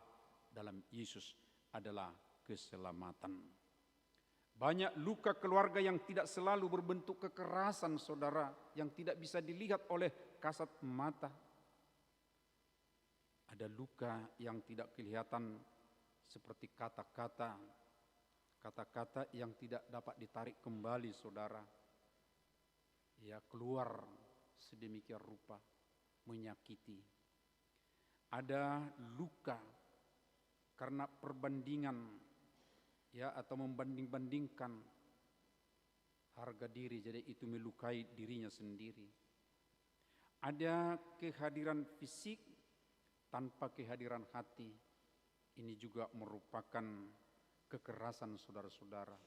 dalam Yesus adalah keselamatan. Banyak luka keluarga yang tidak selalu berbentuk kekerasan saudara, yang tidak bisa dilihat oleh kasat mata. Ada luka yang tidak kelihatan seperti kata-kata yang tidak dapat ditarik kembali saudara. Keluar sedemikian rupa menyakiti. Ada luka karena perbandingan atau membanding-bandingkan harga diri, jadi itu melukai dirinya sendiri. Ada kehadiran fisik tanpa kehadiran hati, ini juga merupakan kekerasan saudara-saudara.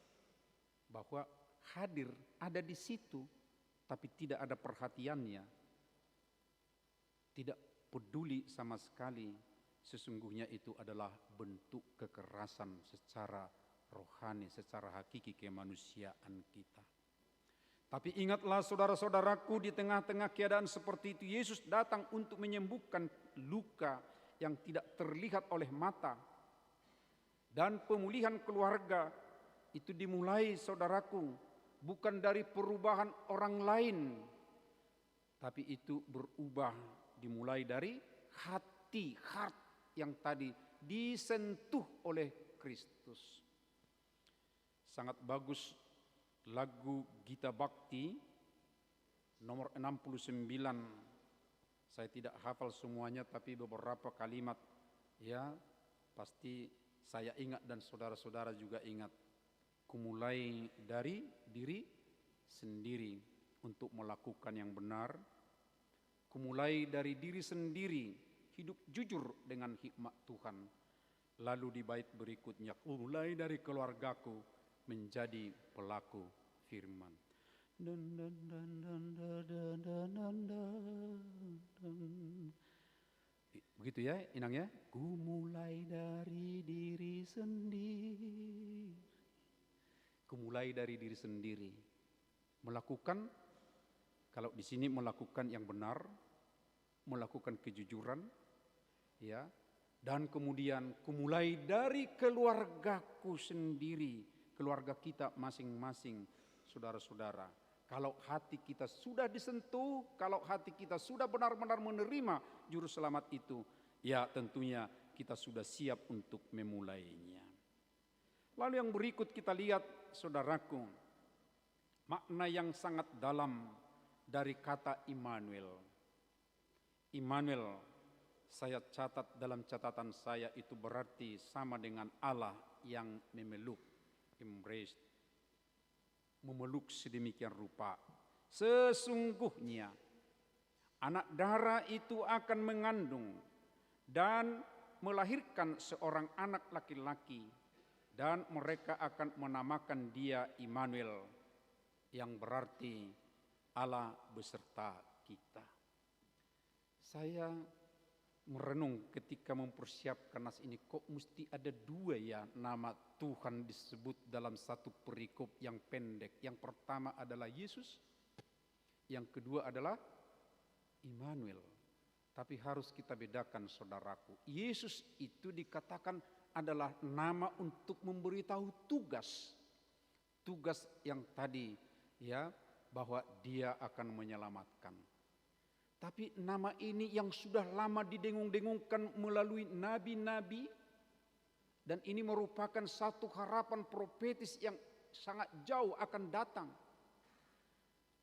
Bahwa hadir ada di situ, tapi tidak ada perhatiannya. Tidak peduli sama sekali, sesungguhnya itu adalah bentuk kekerasan secara rohani, secara hakiki kemanusiaan kita. Tapi ingatlah saudara-saudaraku, di tengah-tengah keadaan seperti itu, Yesus datang untuk menyembuhkan luka yang tidak terlihat oleh mata. Dan pemulihan keluarga itu dimulai, saudaraku, bukan dari perubahan orang lain, tapi itu berubah dimulai dari hati, heart yang tadi disentuh oleh Kristus. Sangat bagus lagu Gita Bakti nomor 69. Saya tidak hafal semuanya, tapi beberapa kalimat ya pasti saya ingat dan saudara-saudara juga ingat. Kumulai dari diri sendiri untuk melakukan yang benar. Kumulai dari diri sendiri, hidup jujur dengan hikmat Tuhan. Lalu di bait berikutnya, kumulai dari keluargaku menjadi pelaku firman. Begitu ya inangnya. Kumulai dari diri sendiri. Kumulai dari diri sendiri. Melakukan, kalau di sini melakukan yang benar, melakukan kejujuran, ya, dan kemudian kumulai dari keluargaku sendiri, keluarga kita masing-masing, saudara-saudara. Kalau hati kita sudah disentuh, kalau hati kita sudah benar-benar menerima juru selamat itu, ya tentunya kita sudah siap untuk memulainya. Lalu yang berikut kita lihat, saudaraku, makna yang sangat dalam dari kata Immanuel. Immanuel, saya catat dalam catatan saya, itu berarti sama dengan Allah yang memeluk, embrace, memeluk sedemikian rupa. Sesungguhnya anak darah itu akan mengandung dan melahirkan seorang anak laki-laki, dan mereka akan menamakan dia Immanuel, yang berarti Allah beserta kita. Saya merenung ketika mempersiapkan nas ini, kok mesti ada dua ya nama Tuhan disebut dalam satu perikop yang pendek. Yang pertama adalah Yesus, yang kedua adalah Immanuel. Tapi harus kita bedakan, saudaraku. Yesus itu dikatakan adalah nama untuk memberitahu tugas. Tugas yang tadi ya, bahwa dia akan menyelamatkan. Tapi nama ini yang sudah lama didengung-dengungkan melalui nabi-nabi, dan ini merupakan satu harapan profetis yang sangat jauh akan datang.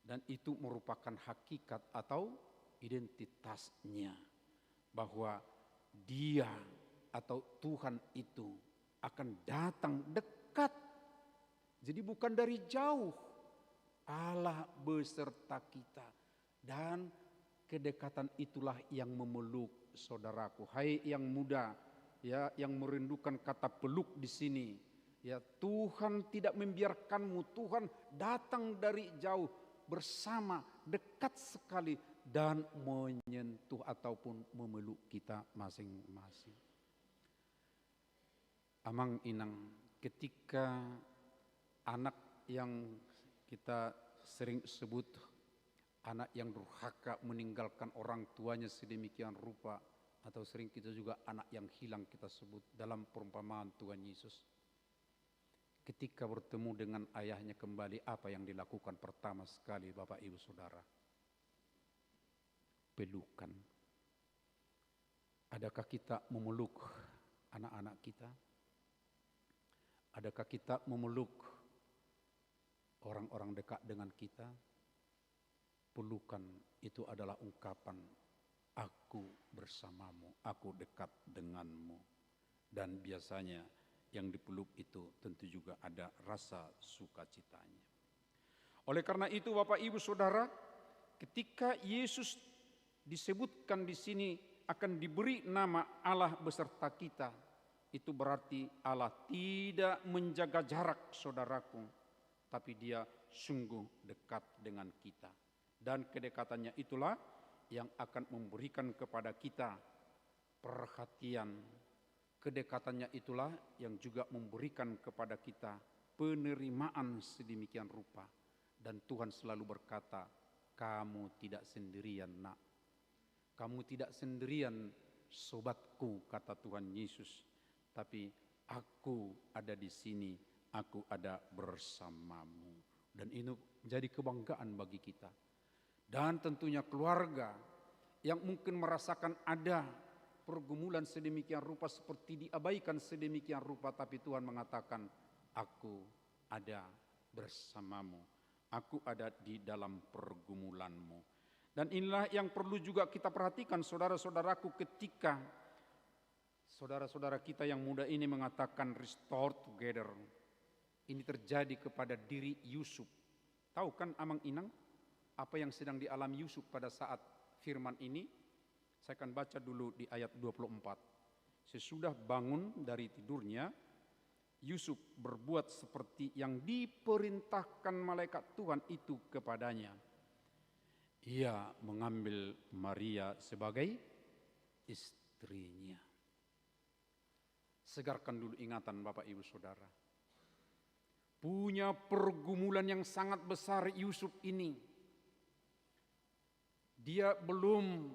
Dan itu merupakan hakikat atau identitasnya, bahwa dia atau Tuhan itu akan datang dekat. Jadi bukan dari jauh. Allah beserta kita, dan kedekatan itulah yang memeluk, saudaraku. Hai yang muda, ya, yang merindukan kata peluk di sini, ya, Tuhan tidak membiarkanmu. Tuhan datang dari jauh, bersama, dekat sekali, dan menyentuh ataupun memeluk kita masing-masing. Amang inang, ketika anak yang kita sering sebut anak yang durhaka meninggalkan orang tuanya sedemikian rupa, atau sering kita juga anak yang hilang kita sebut dalam perumpamaan Tuhan Yesus. Ketika bertemu dengan ayahnya kembali, apa yang dilakukan pertama sekali, Bapak Ibu Saudara? Pelukan. Adakah kita memeluk anak-anak kita? Adakah kita memeluk orang-orang dekat dengan kita? Pelukan itu adalah ungkapan, aku bersamamu, aku dekat denganmu. Dan biasanya yang dipeluk itu tentu juga ada rasa sukacitanya. Oleh karena itu Bapak Ibu Saudara, ketika Yesus disebutkan di sini akan diberi nama Allah beserta kita, itu berarti Allah tidak menjaga jarak, saudaraku, tapi dia sungguh dekat dengan kita. Dan kedekatannya itulah yang akan memberikan kepada kita perhatian. Kedekatannya itulah yang juga memberikan kepada kita penerimaan sedemikian rupa. Dan Tuhan selalu berkata, kamu tidak sendirian nak. Kamu tidak sendirian sobatku, kata Tuhan Yesus. Tapi aku ada di sini, aku ada bersamamu. Dan ini menjadi kebanggaan bagi kita. Dan tentunya keluarga yang mungkin merasakan ada pergumulan sedemikian rupa seperti diabaikan sedemikian rupa, tapi Tuhan mengatakan, aku ada bersamamu, aku ada di dalam pergumulanmu. Dan inilah yang perlu juga kita perhatikan saudara-saudaraku, ketika saudara-saudara kita yang muda ini mengatakan restore together. Ini terjadi kepada diri Yusuf. Tahu kan Amang Inang apa yang sedang dialami Yusuf pada saat firman ini? Saya akan baca dulu di ayat 24. Sesudah bangun dari tidurnya, Yusuf berbuat seperti yang diperintahkan malaikat Tuhan itu kepadanya. Ia mengambil Maria sebagai istrinya. Segarkan dulu ingatan Bapak Ibu Saudara. Punya pergumulan yang sangat besar Yusuf ini. Dia belum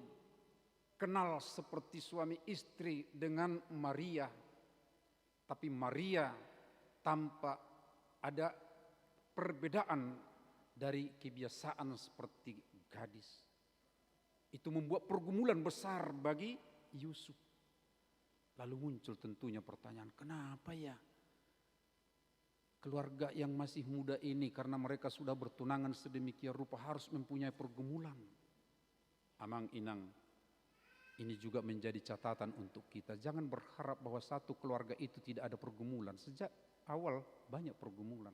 kenal seperti suami istri dengan Maria. Tapi Maria tanpa ada perbedaan dari kebiasaan seperti gadis. Itu membuat pergumulan besar bagi Yusuf. Lalu muncul tentunya pertanyaan, kenapa ya keluarga yang masih muda ini, karena mereka sudah bertunangan sedemikian rupa, harus mempunyai pergumulan? Amang Inang, ini juga menjadi catatan untuk kita. Jangan berharap bahwa satu keluarga itu tidak ada pergumulan. Sejak awal banyak pergumulan.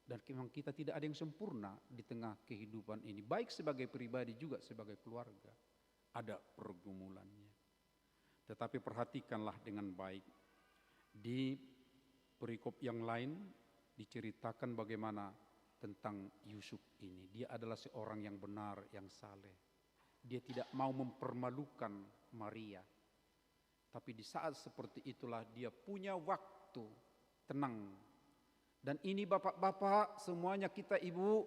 Dan memang kita tidak ada yang sempurna di tengah kehidupan ini. Baik sebagai pribadi juga sebagai keluarga. Ada pergumulannya. Tetapi perhatikanlah dengan baik. Di perikop yang lain diceritakan bagaimana tentang Yusuf ini. Dia adalah seorang yang benar, yang saleh. Dia tidak mau mempermalukan Maria. Tapi di saat seperti itulah dia punya waktu tenang. Dan ini bapak-bapak semuanya kita ibu,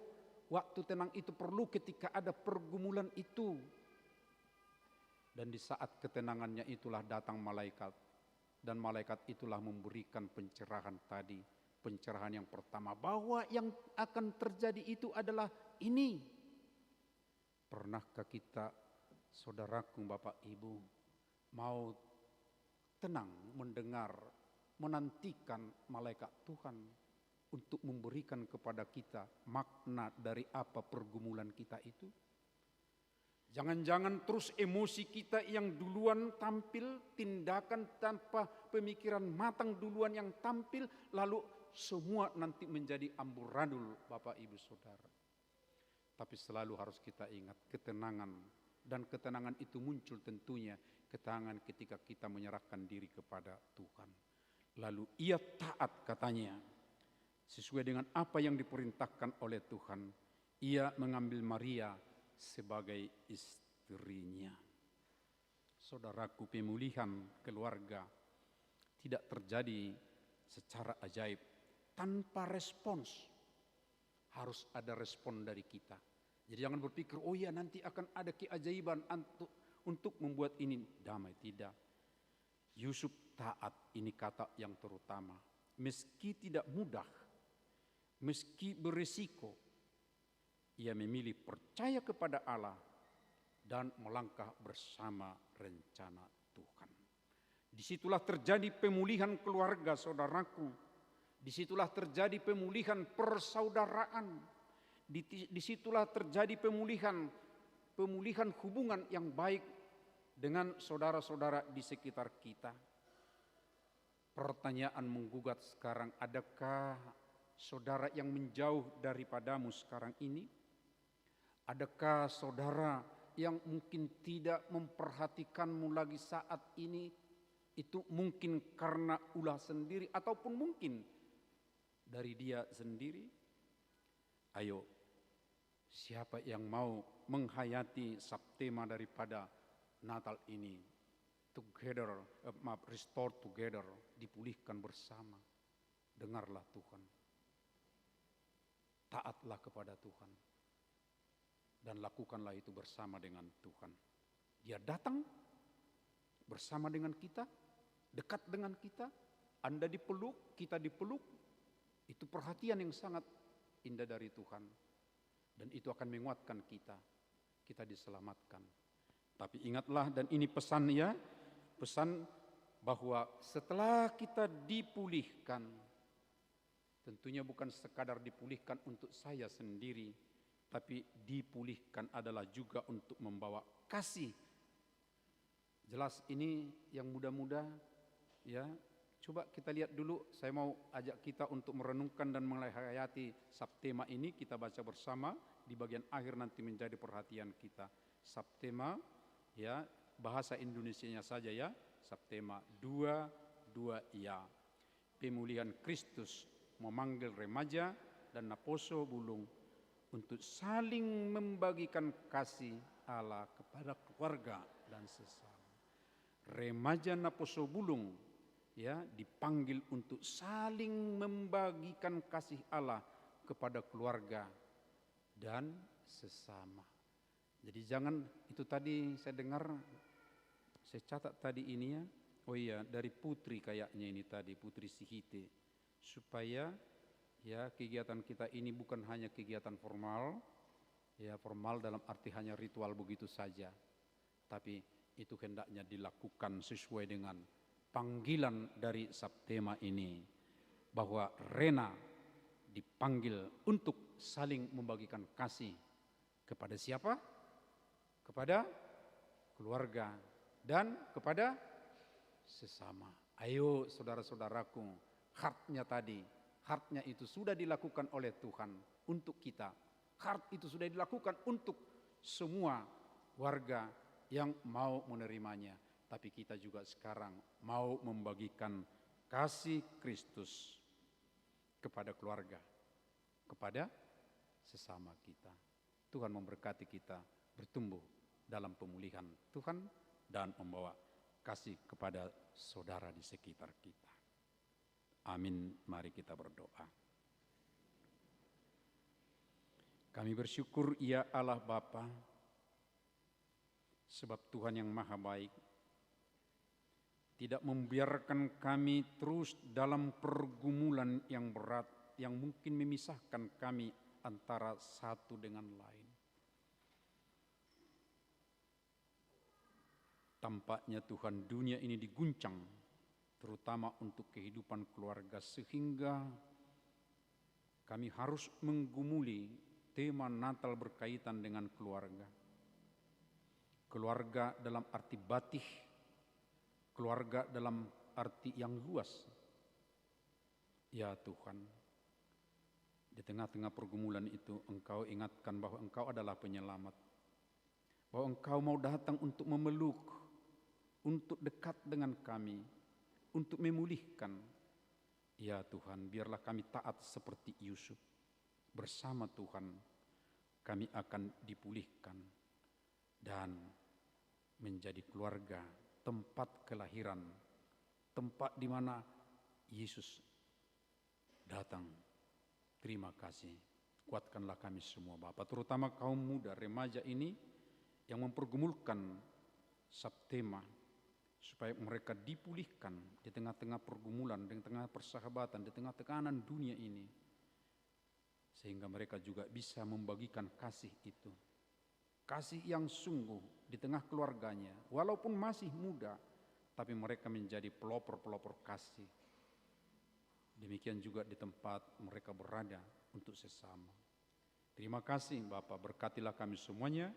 waktu tenang itu perlu ketika ada pergumulan itu. Dan di saat ketenangannya itulah datang malaikat. Dan malaikat itulah memberikan pencerahan tadi. Pencerahan yang pertama, bahwa yang akan terjadi itu adalah ini. Pernahkah kita, saudaraku, bapak ibu, mau tenang mendengar, menantikan malaikat Tuhan untuk memberikan kepada kita makna dari apa pergumulan kita itu? Jangan-jangan terus emosi kita yang duluan tampil, tindakan tanpa pemikiran matang duluan yang tampil, lalu semua nanti menjadi amburadul Bapak Ibu Saudara. Tapi selalu harus kita ingat ketenangan, dan ketenangan itu muncul tentunya ketenangan ketika kita menyerahkan diri kepada Tuhan. Lalu ia taat katanya, sesuai dengan apa yang diperintahkan oleh Tuhan, ia mengambil Maria sebagai istrinya. Saudaraku, pemulihan keluarga tidak terjadi secara ajaib tanpa respons. Harus ada respon dari kita. Jadi jangan berpikir, oh ya nanti akan ada keajaiban untuk membuat ini damai. Tidak. Yusuf taat, ini kata yang terutama. Meski tidak mudah, meski berisiko, ia memilih percaya kepada Allah dan melangkah bersama rencana Tuhan. Disitulah terjadi pemulihan keluarga, saudaraku. Disitulah terjadi pemulihan persaudaraan. Disitulah terjadi pemulihan hubungan yang baik dengan saudara-saudara di sekitar kita. Pertanyaan menggugat sekarang, adakah saudara yang menjauh daripadamu sekarang ini? Adakah saudara yang mungkin tidak memperhatikanmu lagi saat ini? Itu mungkin karena ulah sendiri ataupun mungkin dari dia sendiri. Ayo, siapa yang mau menghayati subtema daripada Natal ini? Together, restore together, dipulihkan bersama. Dengarlah Tuhan. Taatlah kepada Tuhan. Dan lakukanlah itu bersama dengan Tuhan. Dia datang bersama dengan kita, dekat dengan kita. Anda dipeluk, kita dipeluk. Itu perhatian yang sangat indah dari Tuhan. Dan itu akan menguatkan kita. Kita diselamatkan. Tapi ingatlah, dan ini pesan ya, pesan bahwa setelah kita dipulihkan, tentunya bukan sekadar dipulihkan untuk saya sendiri, tapi dipulihkan adalah juga untuk membawa kasih. Jelas ini yang muda-muda ya. Coba kita lihat dulu, saya mau ajak kita untuk merenungkan dan menghayati Sabtema ini, kita baca bersama di bagian akhir nanti menjadi perhatian kita. Sabtema ya, bahasa Indonesianya saja ya, Sabtema 2 ya. Pemulihan Kristus memanggil remaja dan Naposo Bulung untuk saling membagikan kasih Allah kepada keluarga dan sesama. Remaja Naposo Bulung ya dipanggil untuk saling membagikan kasih Allah kepada keluarga dan sesama. Jadi jangan, itu tadi saya dengar, saya catat tadi ini ya. Oh iya, dari Putri kayaknya ini tadi, Putri Sihite. Supaya ya kegiatan kita ini bukan hanya kegiatan formal, ya formal dalam arti hanya ritual begitu saja. Tapi itu hendaknya dilakukan sesuai dengan panggilan dari Sabtema ini. Bahwa Rena dipanggil untuk saling membagikan kasih. Kepada siapa? Kepada keluarga dan kepada sesama. Ayo saudara-saudaraku, heartnya itu sudah dilakukan oleh Tuhan untuk kita. Heart itu sudah dilakukan untuk semua warga yang mau menerimanya. Tapi kita juga sekarang mau membagikan kasih Kristus kepada keluarga, kepada sesama kita. Tuhan memberkati kita bertumbuh dalam pemulihan Tuhan dan membawa kasih kepada saudara di sekitar kita. Amin. Mari kita berdoa. Kami bersyukur ya Allah Bapa, sebab Tuhan yang maha baik tidak membiarkan kami terus dalam pergumulan yang berat yang mungkin memisahkan kami antara satu dengan lain. Tampaknya Tuhan, dunia ini diguncang terutama untuk kehidupan keluarga, sehingga kami harus menggumuli tema Natal berkaitan dengan keluarga. Keluarga dalam arti batih, keluarga dalam arti yang luas. Ya Tuhan, di tengah-tengah pergumulan itu Engkau ingatkan bahwa Engkau adalah penyelamat, bahwa Engkau mau datang untuk memeluk, untuk dekat dengan kami, untuk memulihkan. Ya Tuhan, biarlah kami taat seperti Yusuf. Bersama Tuhan kami akan dipulihkan dan menjadi keluarga, tempat kelahiran, tempat di mana Yesus datang. Terima kasih. Kuatkanlah kami semua Bapa, terutama kaum muda remaja ini yang mempergumulkan Sabtema, supaya mereka dipulihkan di tengah-tengah pergumulan, di tengah persahabatan, di tengah tekanan dunia ini. Sehingga mereka juga bisa membagikan kasih itu. Kasih yang sungguh di tengah keluarganya. Walaupun masih muda, tapi mereka menjadi pelopor-pelopor kasih. Demikian juga di tempat mereka berada untuk sesama. Terima kasih Bapa, berkatilah kami semuanya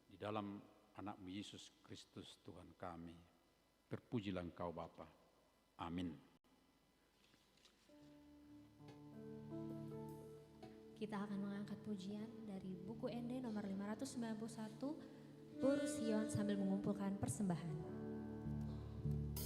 di dalam Anak-Mu Yesus Kristus Tuhan kami. Terpujilah Engkau Bapa. Amin. Kita akan mengangkat pujian dari buku ND nomor 591, Puru Sion, sambil mengumpulkan persembahan. Yerusalem.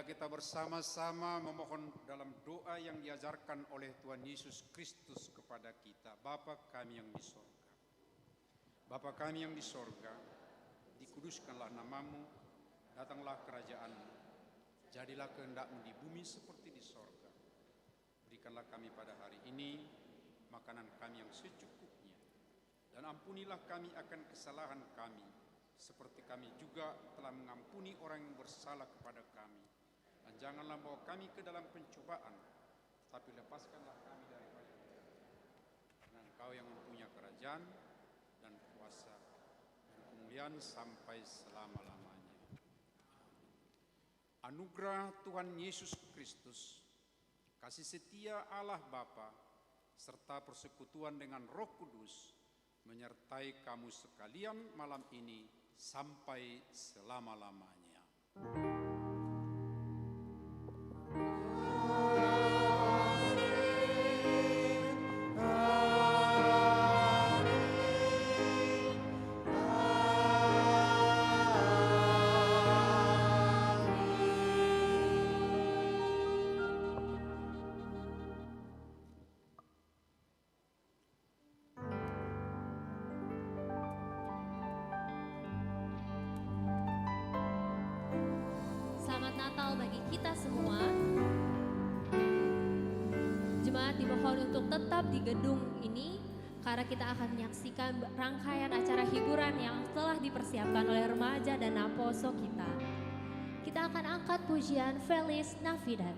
Marilah kita bersama-sama memohon dalam doa yang diajarkan oleh Tuhan Yesus Kristus kepada kita. Bapa kami yang di sorga, Bapa kami yang di sorga, dikuduskanlah namamu, datanglah kerajaanmu, jadilah kehendak-mu di bumi seperti di sorga. Berikanlah kami pada hari ini makanan kami yang secukupnya, dan ampunilah kami akan kesalahan kami, seperti kami juga telah mengampuni orang yang bersalah kepada kami. Dan janganlah bawa kami ke dalam pencobaan, tapi lepaskanlah kami daripada yang jahat. Karena Engkau yang mempunyai kerajaan dan kuasa dan kemuliaan sampai selama-lamanya. Anugerah Tuhan Yesus Kristus, kasih setia Allah Bapa, serta persekutuan dengan Roh Kudus menyertai kamu sekalian malam ini sampai selama-lamanya. Selamat Natal bagi kita semua. Jemaat dimohon untuk tetap di gedung ini karena kita akan menyaksikan rangkaian acara hiburan yang telah dipersiapkan oleh remaja dan naposo kita. Kita akan angkat pujian Feliz Navidad.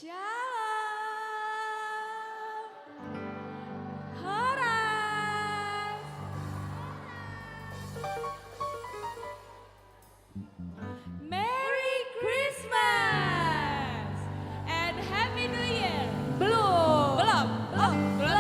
Shalom, Horas, Merry Christmas, and Happy New Year. Belum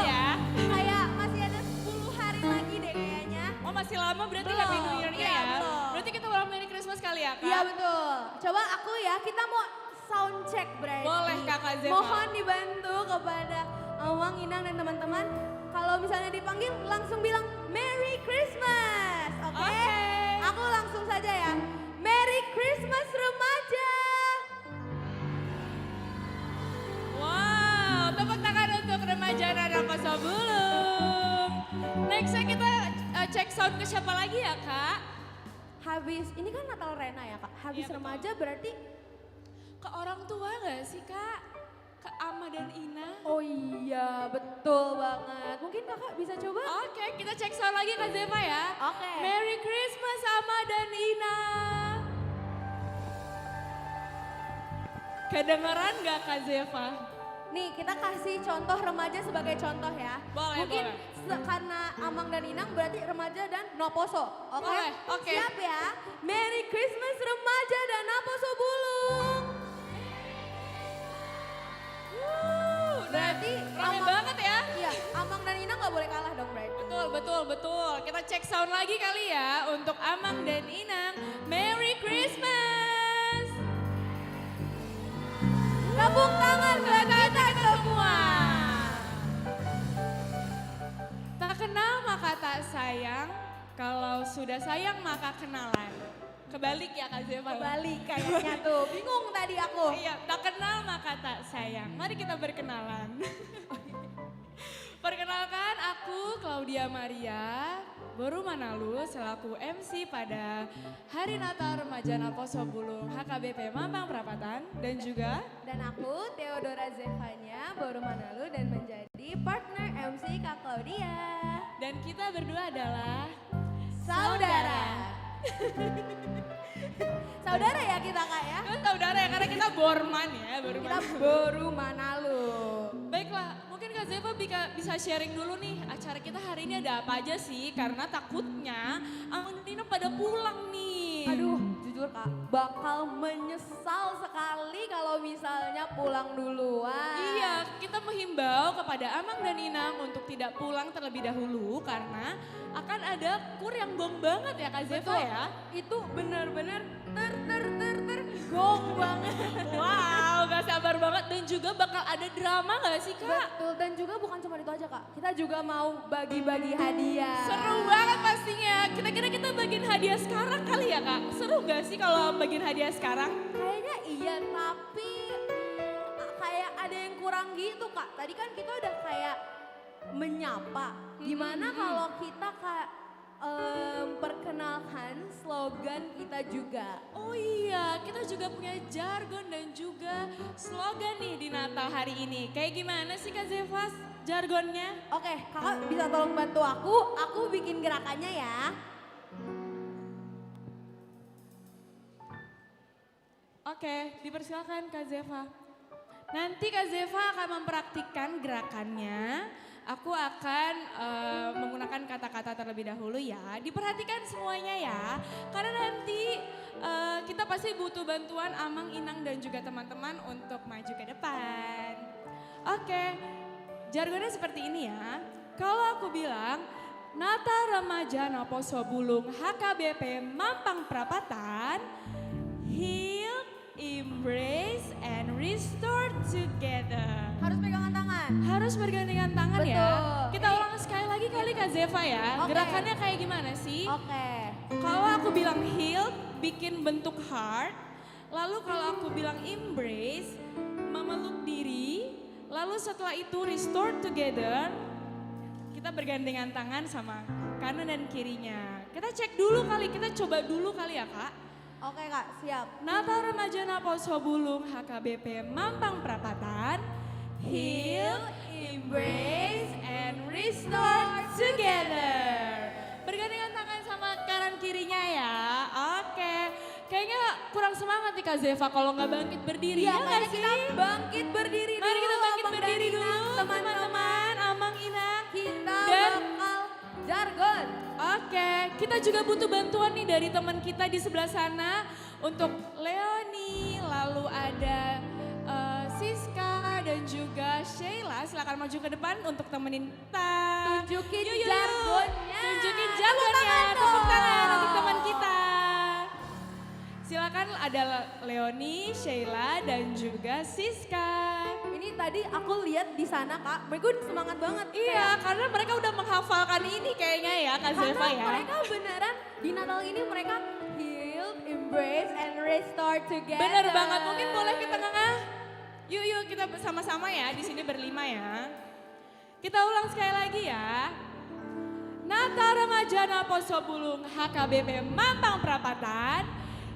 ya? Kayak masih ada 10 hari lagi deh kayaknya. Oh masih lama berarti Belum. Happy New Year-nya Iya, ya? belum. Berarti kita ulang Merry Christmas kali ya Kak? Iya betul. Coba aku ya, kita mau sound check berarti. Boleh Kakak Zeva. Mohon dibantu kepada Awang, Inang dan teman-teman. Kalau misalnya dipanggil langsung bilang Merry Christmas. Oke? Aku langsung saja ya. Merry Christmas remaja. Wow, cek sound ke siapa lagi ya Kak? Habis, ini kan Natal Rena ya Kak? Habis Iya, betul. remaja berarti Ke orang tua gak sih Kak? Ke Ama dan Ina? oh iya betul banget. Mungkin kakak bisa coba? Oke, kita cek sound lagi Kak Zeva ya. Oke. Merry Christmas Ama dan Ina. Kedengeran gak Kak Zeva? Nih kita kasih contoh remaja sebagai contoh ya. Boleh, Mungkin boleh. karena Amang dan Inang berarti remaja dan Noposo. Oke? Boleh, oke. Siap ya? Merry Christmas remaja dan Noposo Bulung. Berarti rame banget ya. Iya, Amang dan Inang gak boleh kalah dong berarti. Betul, betul, betul. Kita cek sound lagi kali ya untuk Amang dan Inang. Merry Christmas. Tepuk tangan buat kita semua. Tak kenal maka tak sayang, kalau sudah sayang maka kenalan. Kebalik ya Kak Zeva. Kebalik kayaknya tuh. Bingung tadi aku. Iya, tak kenal maka tak sayang. Mari kita berkenalan. Perkenalkan aku Claudia Maria, Boru Manalu selaku MC pada Hari Natal Remaja Naposo Bulung HKBP Mampang Perapatan dan juga Dan aku Theodora Zevanya, Boru Manalu dan menjadi partner MC Kak Claudia. Dan kita berdua adalah Saudara. Saudara ya kita Kak ya? Kita saudara ya karena kita Borman ya, Kita Boru Manalu. Baiklah, mungkin Kak Zeva bisa sharing dulu nih acara kita hari ini ada apa aja sih? Karena takutnya Amang dan Ina pada pulang nih. Aduh, jujur Kak, bakal menyesal sekali kalau misalnya pulang duluan. Iya, kita menghimbau kepada Amang dan Inang untuk tidak pulang terlebih dahulu karena akan ada kur yang gong banget ya Kak Zeva ya. Itu benar-benar gong banget. Wow, gak sabar banget dan juga bakal ada drama gak sih Kak? Betul, dan juga bukan cuma itu aja Kak, kita juga mau bagi-bagi hadiah. Seru banget pastinya. Kira-kira kita bagiin hadiah sekarang kali ya Kak? Seru gak sih kalau bagiin hadiah sekarang? Kayaknya iya, tapi kayak ada yang kurang gitu Kak. Tadi kan kita udah kayak menyapa. Gimana kalau kita perkenalkan slogan kita juga? Oh iya, kita juga punya jargon dan juga slogan nih di Natal hari ini. Kayak gimana sih Kak Zeva jargonnya? Oke, kakak bisa tolong bantu aku bikin gerakannya ya. Oke, dipersilakan Kak Zeva. Nanti Kak Zeva akan mempraktikkan gerakannya. Aku akan menggunakan kata-kata terlebih dahulu ya. Diperhatikan semuanya ya. Karena nanti kita pasti butuh bantuan Amang, Inang dan juga teman-teman untuk maju ke depan. Oke, jargonnya seperti ini ya. Kalau aku bilang Natal Remaja Naposo Bulung HKBP Mampang Perapatan, heal, embrace, and restore together. Harus pegangan tangan. Harus bergandengan tangan ya. Betul. Kita ulang sekali lagi kali Kak Zeva ya. Oke. Gerakannya kayak gimana sih? Oke. Kalau aku bilang heal, bikin bentuk heart. Lalu kalau aku bilang embrace, memeluk diri. Lalu setelah itu restore together. Kita bergandengan tangan sama kanan dan kirinya. Kita cek dulu kali, kita coba dulu kali ya Kak. Oke Kak, siap. Natal Remaja Naposo Bulung HKBP Mampang Perapatan, heal, embrace, and restore together. Bergandengan tangan sama kanan kirinya ya. Oke, kayaknya kurang semangat nih Kak Zeva kalau nggak bangkit berdiri. Iya, Ya nggak kayaknya sih? kita bangkit berdiri Mari dulu. kita bangkit Abang berdiri dan dulu Inang, teman-teman, Amang, Inang. Kita Dan bakal jargon. Oke, kita juga butuh bantuan nih dari teman kita di sebelah sana untuk Leoni, lalu ada Siska dan juga Sheila. Silakan maju ke depan untuk temenin kita. Tunjukin Yuk, yuk, yuk. jargonnya. Tunjukin Tepuk jargonnya. tangan Tepuk tangan dong. untuk teman kita. Silakan ada Leoni, Sheila dan juga Siska. Ini tadi aku lihat di sana Kak, mereka udah semangat banget. Iya, karena mereka udah menghafalkan ini kayaknya ya Kak Zeva Karena ya. mereka beneran di Natal ini mereka heal, embrace, and restore together. Bener banget, mungkin boleh ke tengah. Yuk yuk kita sama-sama ya, di sini berlima ya. Kita ulang sekali lagi ya. Natal Remaja Naposo Bulung HKBP Mampang Perapatan,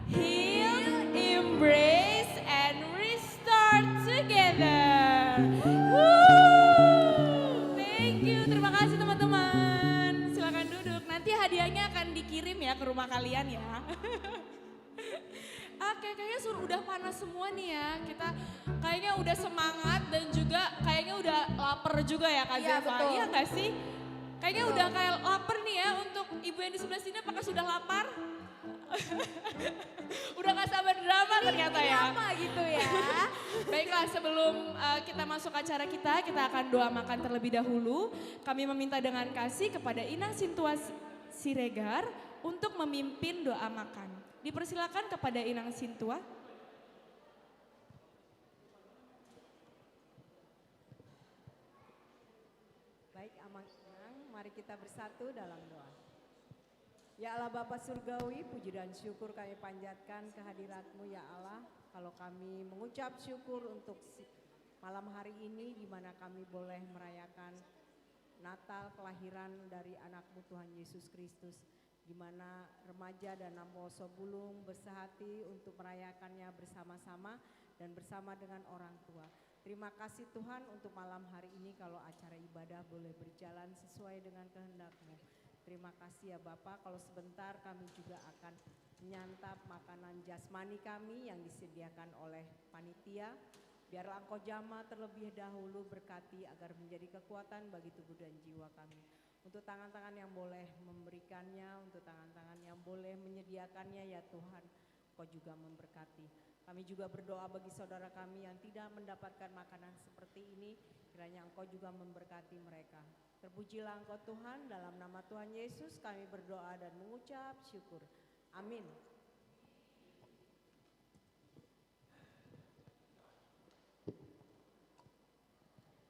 heal, embrace, and restart together. Woo! Thank you, terima kasih teman-teman. Silakan duduk, nanti hadiahnya akan dikirim ya ke rumah kalian ya. Oke, kayaknya udah panas semua nih ya. Kita kayaknya udah semangat dan juga kayaknya udah lapar juga ya Kak Iya, Zeva. betul. Iya gak sih? Kayaknya udah kayak lapar nih ya untuk ibu yang di sebelah sini, apakah sudah lapar? Udah gak sabar drama ternyata ya. Drama gitu ya. Baiklah, sebelum kita masuk acara kita akan doa makan terlebih dahulu. Kami meminta dengan kasih kepada Inang Sintua Siregar untuk memimpin doa makan. Dipersilakan kepada Inang Sintua. Baik Amang Inang, mari kita bersatu dalam doa. Ya Allah Bapa Surgawi, puji dan syukur kami panjatkan kehadirat-Mu ya Allah. Kalau kami mengucap syukur untuk malam hari ini di mana kami boleh merayakan Natal kelahiran dari anak-Mu Tuhan Yesus Kristus. Di mana remaja dan Naposo Bulung bersehati untuk merayakannya bersama-sama dan bersama dengan orang tua. Terima kasih Tuhan untuk malam hari ini kalau acara ibadah boleh berjalan sesuai dengan kehendak-Mu. Terima kasih ya Bapak, kalau sebentar kami juga akan menyantap makanan jasmani kami yang disediakan oleh panitia. Biarlah Engkau jamah terlebih dahulu berkati agar menjadi kekuatan bagi tubuh dan jiwa kami. Untuk tangan-tangan yang boleh memberikannya, untuk tangan-tangan yang boleh menyediakannya ya Tuhan, Kau juga memberkati. Kami juga berdoa bagi saudara kami yang tidak mendapatkan makanan seperti ini, kiranya Engkau juga memberkati mereka. Terpujilah Engkau Tuhan, dalam nama Tuhan Yesus kami berdoa dan mengucap syukur. Amin.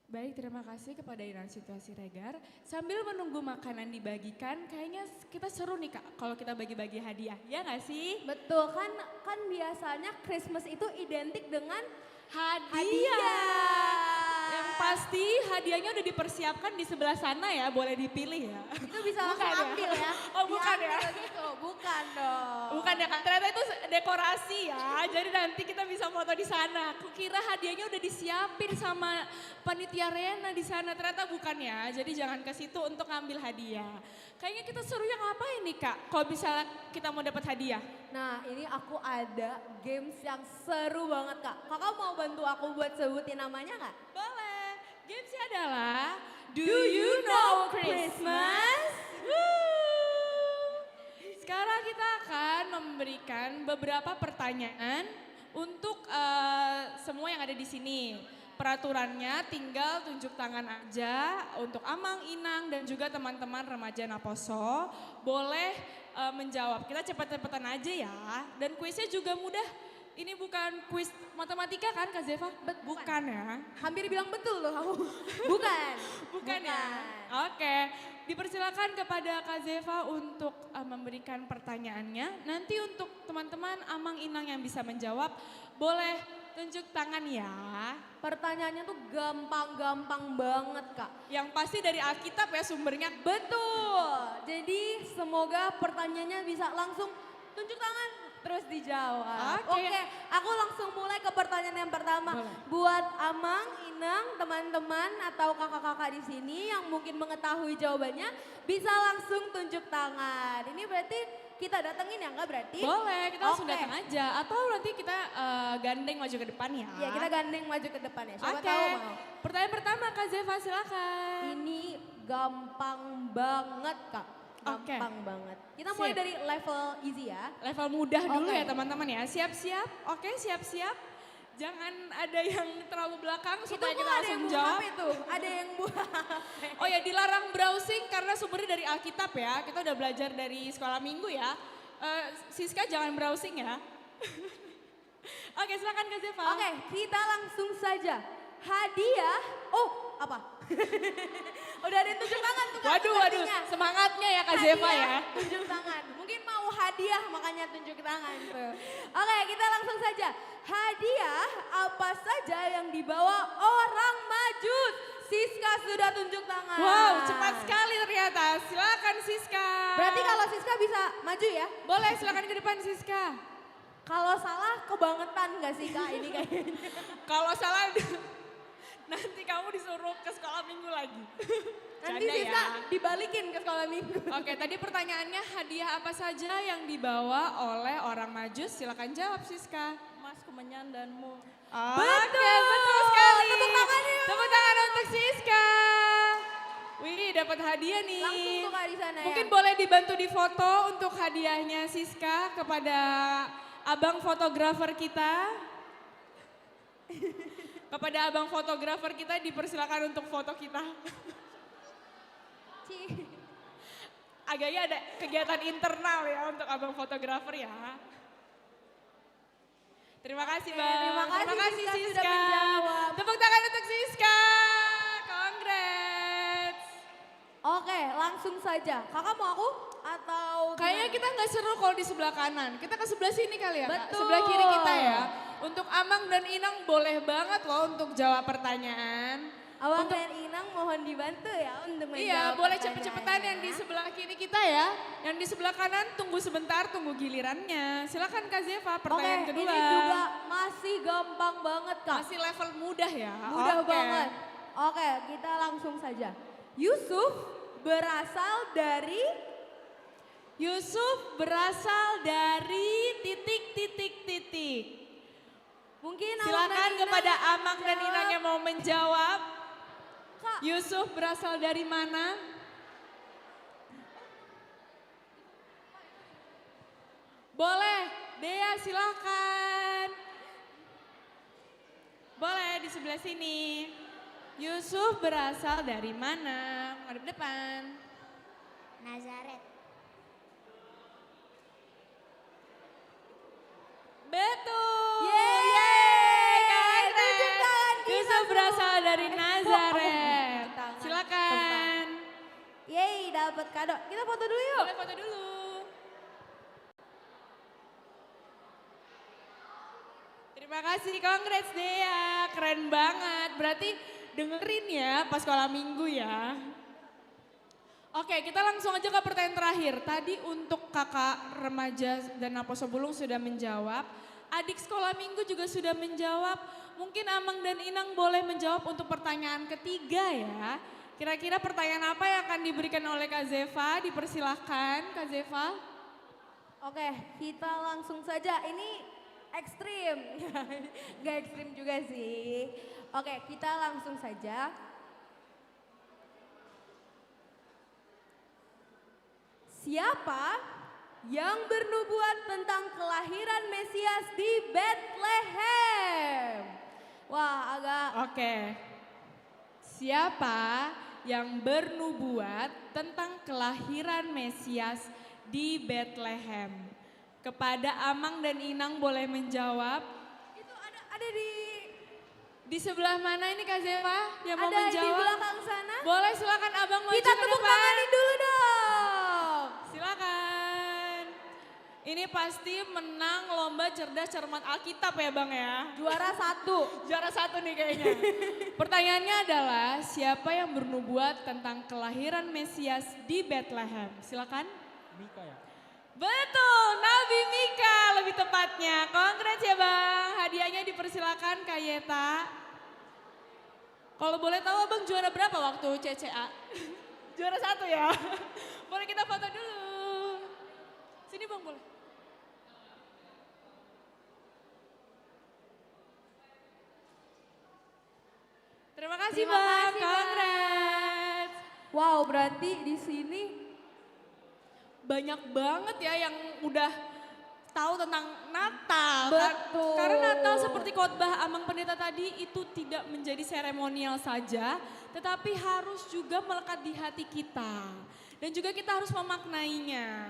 Baik, terima kasih kepada Inang Sintua Siregar. Sambil menunggu makanan dibagikan, kayaknya kita seru nih Kak kalau kita bagi-bagi hadiah, ya nggak sih? Betul, kan biasanya Christmas itu identik dengan hadiah. Yang pasti hadiahnya udah dipersiapkan di sebelah sana ya, boleh dipilih ya. Itu bisa langsung ambil ya. Oh bukan ya? Gitu. Bukan dong. Bukan ya Kak, ternyata itu dekorasi ya. Jadi nanti kita bisa foto di sana. Kukira hadiahnya udah disiapin sama panitia Rena di sana, ternyata bukan ya. Jadi jangan ke situ untuk ngambil hadiah. Kayaknya kita serunya ngapain nih Kak, kalau misalnya kita mau dapat hadiah? Nah ini aku ada games yang seru banget Kak. Kakak mau bantu aku buat sebutin namanya nggak? Boleh. Gamesnya adalah Do You Know Christmas? Sekarang kita akan memberikan beberapa pertanyaan untuk semua yang ada di sini. Peraturannya tinggal tunjuk tangan aja untuk Amang, Inang, dan juga teman-teman remaja Naposo. Boleh menjawab, kita cepet-cepetan aja ya. Dan kuisnya juga mudah. Ini bukan kuis matematika kan Kak Zeva? Bukan ya? Hampir bilang betul loh kamu. Bukan. Bukan ya? Oke, dipersilakan kepada Kak Zeva untuk memberikan pertanyaannya. Nanti untuk teman-teman Amang, Inang yang bisa menjawab, boleh tunjuk tangan ya. Pertanyaannya tuh gampang-gampang banget Kak. Yang pasti dari Alkitab ya sumbernya. Betul. Jadi semoga pertanyaannya bisa langsung tunjuk tangan terus dijawab. Oke, aku langsung mulai ke pertanyaan yang pertama. Buat Amang, Inang, teman-teman atau kakak-kakak di sini yang mungkin mengetahui jawabannya bisa langsung tunjuk tangan. Ini berarti kita datengin ya enggak berarti? Boleh, kita langsung datang aja. Atau nanti kita gandeng maju ke depan ya. Iya, kita gandeng maju ke depan ya. Siapa Oke. tahu mau. Pertanyaan pertama Kak Zeva silakan. Ini gampang banget Kak. Gampang banget. Kita mulai Sip. dari level easy ya. Level mudah dulu ya teman-teman ya. Siap-siap. Oke, siap-siap. Jangan ada yang terlalu belakang supaya kita langsung jawab. Itu ada yang buah. Oh ya, dilarang browsing karena sumbernya dari Alkitab ya. Kita udah belajar dari sekolah minggu ya. Siska jangan browsing ya. Oke, silakan Kak Zeva. Oke, kita langsung saja. Hadiah. Oh, apa? Udah ada yang tunjuk tangan tuh Kak. Waduh, semangatnya ya Kak Zeva ya. Tunjuk tangan. Mungkin mau hadiah makanya tunjuk tangan tuh. Oke, kita langsung saja. Hadiah apa saja yang dibawa orang Majus Siska sudah tunjuk tangan. Wow, cepat sekali ternyata. Silakan Siska. Berarti kalau Siska bisa maju ya? Boleh, silakan ke depan Siska. Kalau salah kebangetan gak sih Kak ini kayaknya? Kalau salah nanti kamu disuruh ke sekolah minggu lagi. Nanti Canda Siska ya. dibalikin ke sekolah minggu. Oke, tadi pertanyaannya hadiah apa saja yang dibawa oleh orang Majus? Silakan jawab Siska. Mas kemenyan dan mu. Betul sekali. Tepuk tangan yuk. Tepuk tangan untuk Siska. Wih, dapat hadiah nih. Langsung tuh Kak di sana ya. Mungkin boleh dibantu di foto untuk hadiahnya Siska kepada abang fotografer kita. Kepada abang fotografer kita dipersilakan untuk foto kita. Agaknya ada kegiatan internal ya untuk abang fotografer ya. Terima kasih Bang. Terima kasih Siska sudah Siska. menjawab. Tepuk tangan untuk Siska. Congrats. Oke, langsung saja. Kakak mau aku atau Kayaknya kita nggak seru kalau di sebelah kanan. Kita ke sebelah sini kali ya, Kak? Betul. Sebelah kiri kita ya. Untuk Amang dan Inang boleh banget loh untuk jawab pertanyaan. Abang dan Inang mohon dibantu ya untuk menjawab. Iya, boleh cepet-cepetan yang di sebelah kiri kita ya. Yang di sebelah kanan tunggu sebentar, tunggu gilirannya. Silakan Kak Zeva, pertanyaan Oke, kedua. ini juga masih gampang banget Kak. Masih level mudah ya. Mudah Oke. banget. Oke, kita langsung saja. Yusuf berasal dari titik. Mungkin Silakan Amang dan kepada Inang Amang dan jawab. Inang yang mau menjawab. Kak. Yusuf berasal dari mana? Boleh, Dea silakan. Boleh di sebelah sini. Yusuf berasal dari mana? Menghadap depan. Nazaret. Betul. Yeay. Keren. Tunjuk tangan kita Yusuf semua. berasal dari Nazaret. Tangan. Silakan. Yeay, dapat kado. Kita foto dulu yuk. Boleh foto dulu. Terima kasih, congrats Dea. Keren banget. Berarti dengerin ya pas sekolah minggu ya. Oke, kita langsung aja ke pertanyaan terakhir. Tadi untuk kakak remaja dan Naposo Bulung sudah menjawab. Adik sekolah minggu juga sudah menjawab. Mungkin Amang dan Inang boleh menjawab untuk pertanyaan ketiga ya. Kira-kira pertanyaan apa yang akan diberikan oleh Kak Zeva? Dipersilahkan Kak Zeva. Oke, kita langsung saja. Ini ekstrim. Gak ekstrim juga sih. Oke, kita langsung saja. Siapa yang bernubuat tentang kelahiran Mesias di Bethlehem? Wah, agak... Oke. Siapa yang bernubuat tentang kelahiran Mesias di Bethlehem? Kepada Amang dan Inang boleh menjawab. Itu ada Di sebelah mana ini Kak Zeva yang mau ada menjawab? di belakang sana. Boleh silakan Abang maju Kita ke tepuk depan. tanganin dulu dong. Silakan. Ini pasti menang lomba cerdas cermat Alkitab ya Bang ya. Juara 1. Juara 1 nih kayaknya. Pertanyaannya adalah siapa yang bernubuat tentang kelahiran Mesias di Bethlehem? Silakan. Mika ya. Betul, Nabi Mika lebih tepatnya. Congrats ya Bang, hadiahnya dipersilakan Kak Yeta. Kalau boleh tahu Abang juara berapa waktu CCA? Juara 1 ya? Boleh kita foto dulu. Sini Bang boleh. Terima kasih Terima Bang, kasih, Bang. congrats. Wow, berarti di sini Banyak banget ya yang udah tahu tentang Natal. Betul. Karena Natal seperti khotbah Amang Pendeta tadi itu tidak menjadi seremonial saja, tetapi harus juga melekat di hati kita. Dan juga kita harus memaknainya.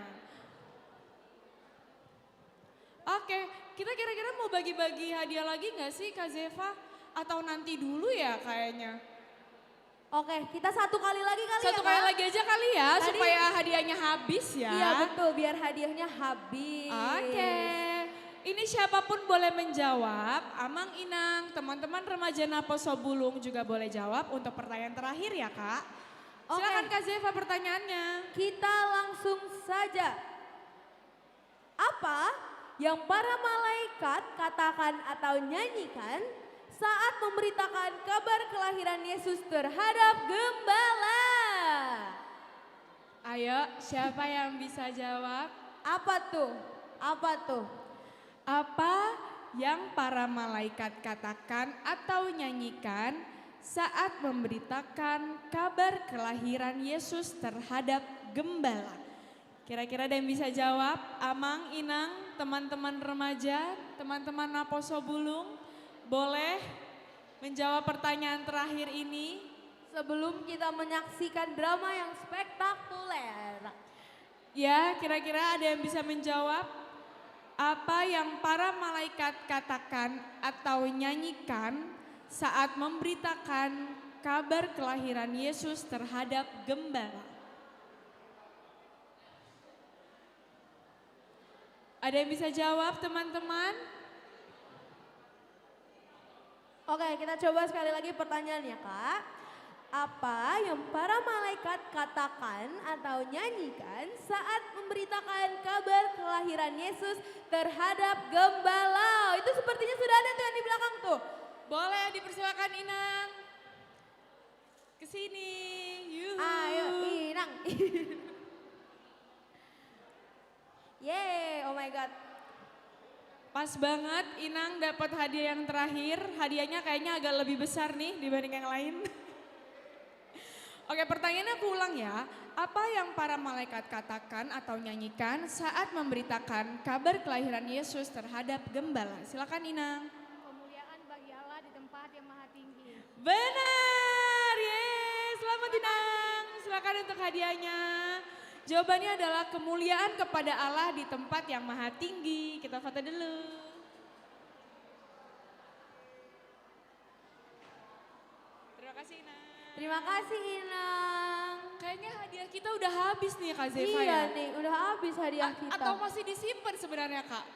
Oke, kita kira-kira mau bagi-bagi hadiah lagi gak sih Kak Zeva? Atau nanti dulu ya kayaknya? Oke, kita satu kali lagi kali ya. Satu kali Kak? lagi aja kali ya, Tadi- supaya hadiahnya habis ya. Iya betul, biar hadiahnya habis. Oke, ini siapapun boleh menjawab. Amang, Inang, teman-teman remaja Naposo Bulung juga boleh jawab untuk pertanyaan terakhir ya Kak. Silakan Kak Zeva pertanyaannya. Kita langsung saja. Apa yang para malaikat katakan atau nyanyikan saat memberitakan kabar kelahiran Yesus terhadap gembala? Ayo, siapa yang bisa jawab? Apa tuh? Apa tuh? Apa yang para malaikat katakan atau nyanyikan saat memberitakan kabar kelahiran Yesus terhadap gembala? Kira-kira ada yang bisa jawab? Amang, Inang, teman-teman remaja, teman-teman Naposo Bulung, boleh menjawab pertanyaan terakhir ini? Sebelum kita menyaksikan drama yang spektakuler. Ya, kira-kira ada yang bisa menjawab? Apa yang para malaikat katakan atau nyanyikan saat memberitakan kabar kelahiran Yesus terhadap gembala? Ada yang bisa jawab teman-teman? Oke, kita coba sekali lagi pertanyaannya Kak. Apa yang para malaikat katakan atau nyanyikan saat memberitakan kabar kelahiran Yesus terhadap gembala? Itu sepertinya sudah ada tuh yang di belakang tuh. Boleh dipersilakan Inang. Kesini, yuhu. Ayo Inang. Yeay, oh my god. Pas banget Inang dapat hadiah yang terakhir. Hadiahnya kayaknya agak lebih besar nih dibanding yang lain. Oke, pertanyaannya aku ulang ya. Apa yang para malaikat katakan atau nyanyikan saat memberitakan kabar kelahiran Yesus terhadap gembala? Silakan Inang. Kemuliaan bagi Allah di tempat yang maha tinggi. Benar, yeay, selamat Inang. Silakan untuk hadiahnya. Jawabannya adalah kemuliaan kepada Allah di tempat yang maha tinggi. Kita foto dulu. Terima kasih Inang. Terima kasih Inang. Kayaknya hadiah kita udah habis nih Kak Zeva iya ya. nih, udah habis hadiah kita. Atau masih disimpan sebenarnya Kak?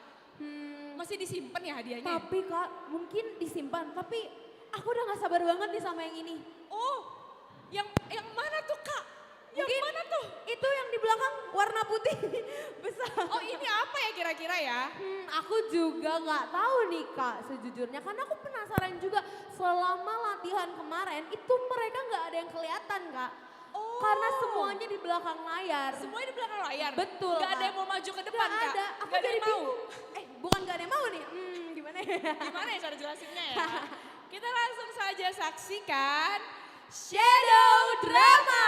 Masih disimpan ya hadiahnya? Tapi Kak, mungkin disimpan. Tapi aku udah gak sabar banget nih sama yang ini. Oh, yang mana tuh Kak? Yang Mungkin mana tuh? Itu yang di belakang warna putih besar. Oh ini apa ya kira-kira ya? Aku juga nggak tahu nih Kak sejujurnya. Karena aku penasaran juga selama latihan kemarin itu mereka nggak ada yang kelihatan Kak. Oh. Karena semuanya di belakang layar. Semuanya di belakang layar? Betul Gak ada Kak. yang mau maju ke depan Gak Kak? ada, aku Gak ada jadi yang mau? bingung. Bukan gak ada yang mau nih, gimana ya? Gimana ya cara jelasinnya ya? Kita langsung saja saksikan Shadow Drama.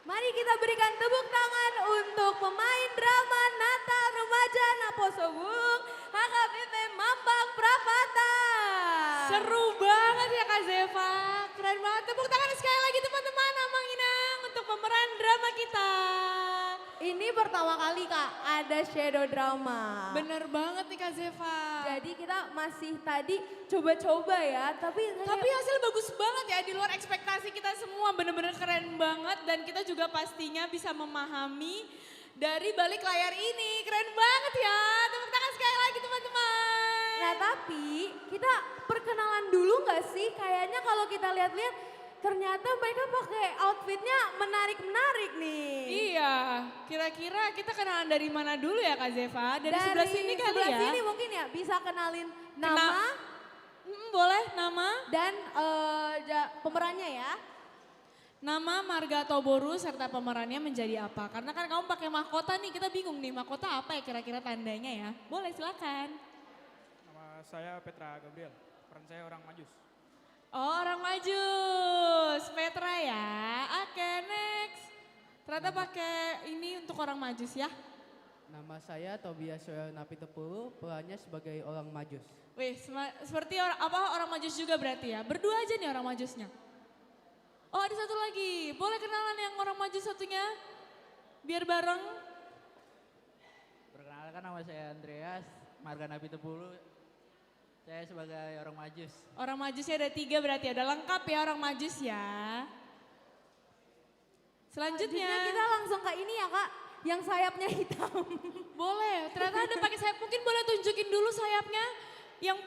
Mari kita berikan tepuk tangan untuk pemain drama Natal Remaja Naposobung, HKBP Mampang Prapata. Seru banget ya Kak Zeva, keren banget. Tepuk tangan sekali lagi teman-teman Amang Inang untuk pemeran drama kita. Ini pertama kali Kak ada shadow drama. Bener banget nih Kak Zeva. Jadi kita masih tadi coba-coba ya, tapi hasil bagus banget ya, di luar ekspektasi kita semua, bener-bener keren banget dan kita juga pastinya bisa memahami dari balik layar ini. Keren banget ya, tepuk tangan sekali lagi teman-teman. Nah tapi kita perkenalan dulu gak sih? Kayaknya kalau kita lihat-lihat ternyata mereka pakai outfitnya menarik-menarik nih. Iya, kira-kira kita kenalan dari mana dulu ya Kak Zeva? Dari sebelah sini kali sebelah ya? sini mungkin ya, bisa kenalin nama. Boleh, nama. Dan pemerannya ya. Nama, marga atau boru serta pemerannya menjadi apa? Karena kan kamu pakai mahkota nih, kita bingung nih mahkota apa ya kira-kira tandanya ya? Boleh silakan. Nama saya Petra Gabriel, peran saya orang Majus. Oh, orang Majus, Petra ya. Oke, next. Ternyata pakai ini untuk orang Majus ya. Nama saya Tobias Napitepulu, perannya sebagai orang Majus. Wih, seperti orang Majus juga berarti ya. Berdua aja nih orang Majusnya. Oh, ada satu lagi. Boleh kenalan yang orang Majus satunya? Biar bareng. Perkenalkan, nama saya Andreas, marga Napitepulu. Saya sebagai orang Majus. Orang Majusnya ada 3 berarti, ada lengkap ya orang Majus ya. Selanjutnya kita langsung ke ini ya Kak, yang sayapnya hitam. Boleh, ternyata ada pakai sayap. Mungkin boleh tunjukin dulu sayapnya. Yang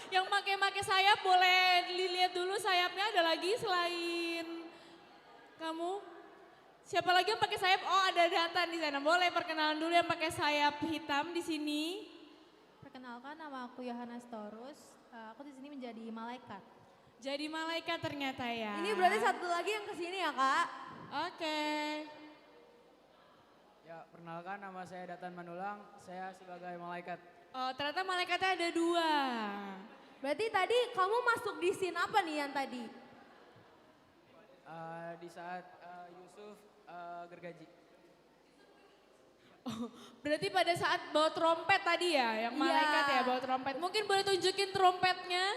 yang pakai sayap boleh dilihat dulu sayapnya. Ada lagi selain kamu? Siapa lagi yang pakai sayap? Oh, ada Datan di sana. Boleh perkenalan dulu yang pakai sayap hitam di sini. Perkenalkan, nama aku Yohanes Torus. Aku di sini menjadi malaikat. Jadi malaikat ternyata ya. Ini berarti satu lagi yang kesini ya Kak. Oke. Ya, perkenalkan, nama saya Datan Manulang. Saya sebagai malaikat. Oh, ternyata malaikatnya ada 2. Berarti tadi kamu masuk di scene apa nih yang tadi? Di saat Yusuf gergaji. Oh, berarti pada saat bawa trompet tadi ya, yang malaikat ya bawa trompet. Mungkin boleh tunjukin trompetnya?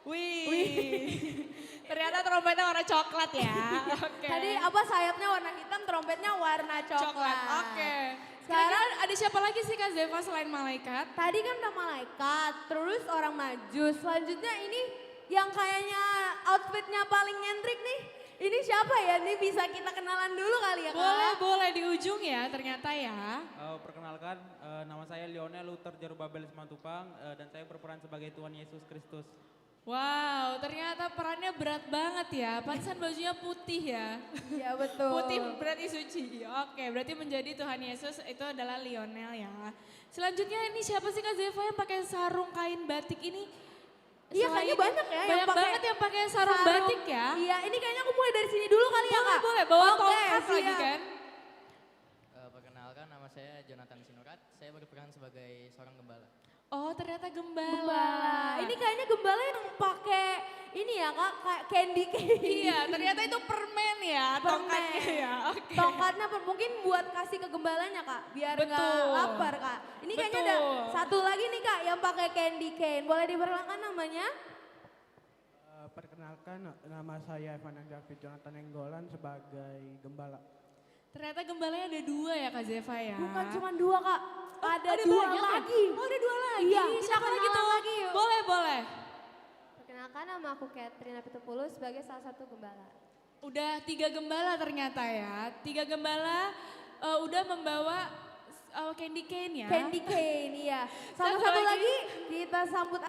Wih, ternyata trompetnya warna coklat ya. Oke. Tadi apa sayapnya warna hitam, trompetnya warna coklat. Oke. Sekarang ada siapa lagi sih Kak Zeva selain malaikat? Tadi kan udah malaikat, terus orang Majus. Selanjutnya ini yang kayaknya outfitnya paling nyentrik nih. Ini siapa ya? Ini bisa kita kenalan dulu kali ya Kak? Boleh di ujung ya ternyata ya. Perkenalkan, nama saya Lionel Luther Jarubabel Simatupang dan saya berperan sebagai Tuhan Yesus Kristus. Wow, ternyata perannya berat banget ya. Pantesan bajunya putih ya. Iya betul. Putih berarti suci. Oke, berarti menjadi Tuhan Yesus itu adalah Lionel ya. Selanjutnya ini siapa sih Kak Zeva yang pakai sarung kain batik ini? Iya kayaknya banyak ya banyak banget yang pakai sarung batik ya. Iya, ini kayaknya aku mulai dari sini dulu kali ya Kak. Boleh, bawa tongkat lagi kan. Perkenalkan, nama saya Jonathan Sinurat, saya berperan sebagai seorang gembala. Oh, ternyata gembala. Ini kayaknya gembala yang pakai ini ya Kak, kayak candy. Iya, ternyata itu permen ya, tongkatnya ya. Oke. Tongkatnya mungkin buat kasih ke gembalanya Kak, biar nggak lapar Kak. Ini kayaknya ada satu lagi nih Kak yang pakai candy cane. Boleh diperkenalkan namanya? Perkenalkan, nama saya Evan David Jonathan Enggolan sebagai gembala. Ternyata gembalanya ada 2 ya Kak Zeva ya. Bukan cuma 2 Kak, ada 2 lagi. Oh, ada 2 lagi. Iya, Siapa lagi tuh? lagi yuk. Boleh. Perkenalkan, nama aku Catherine Napitepulu sebagai salah satu gembala. Udah 3 gembala ternyata ya. 3 gembala udah membawa candy cane ya. Candy cane, iya. Sama satu lagi kita sambut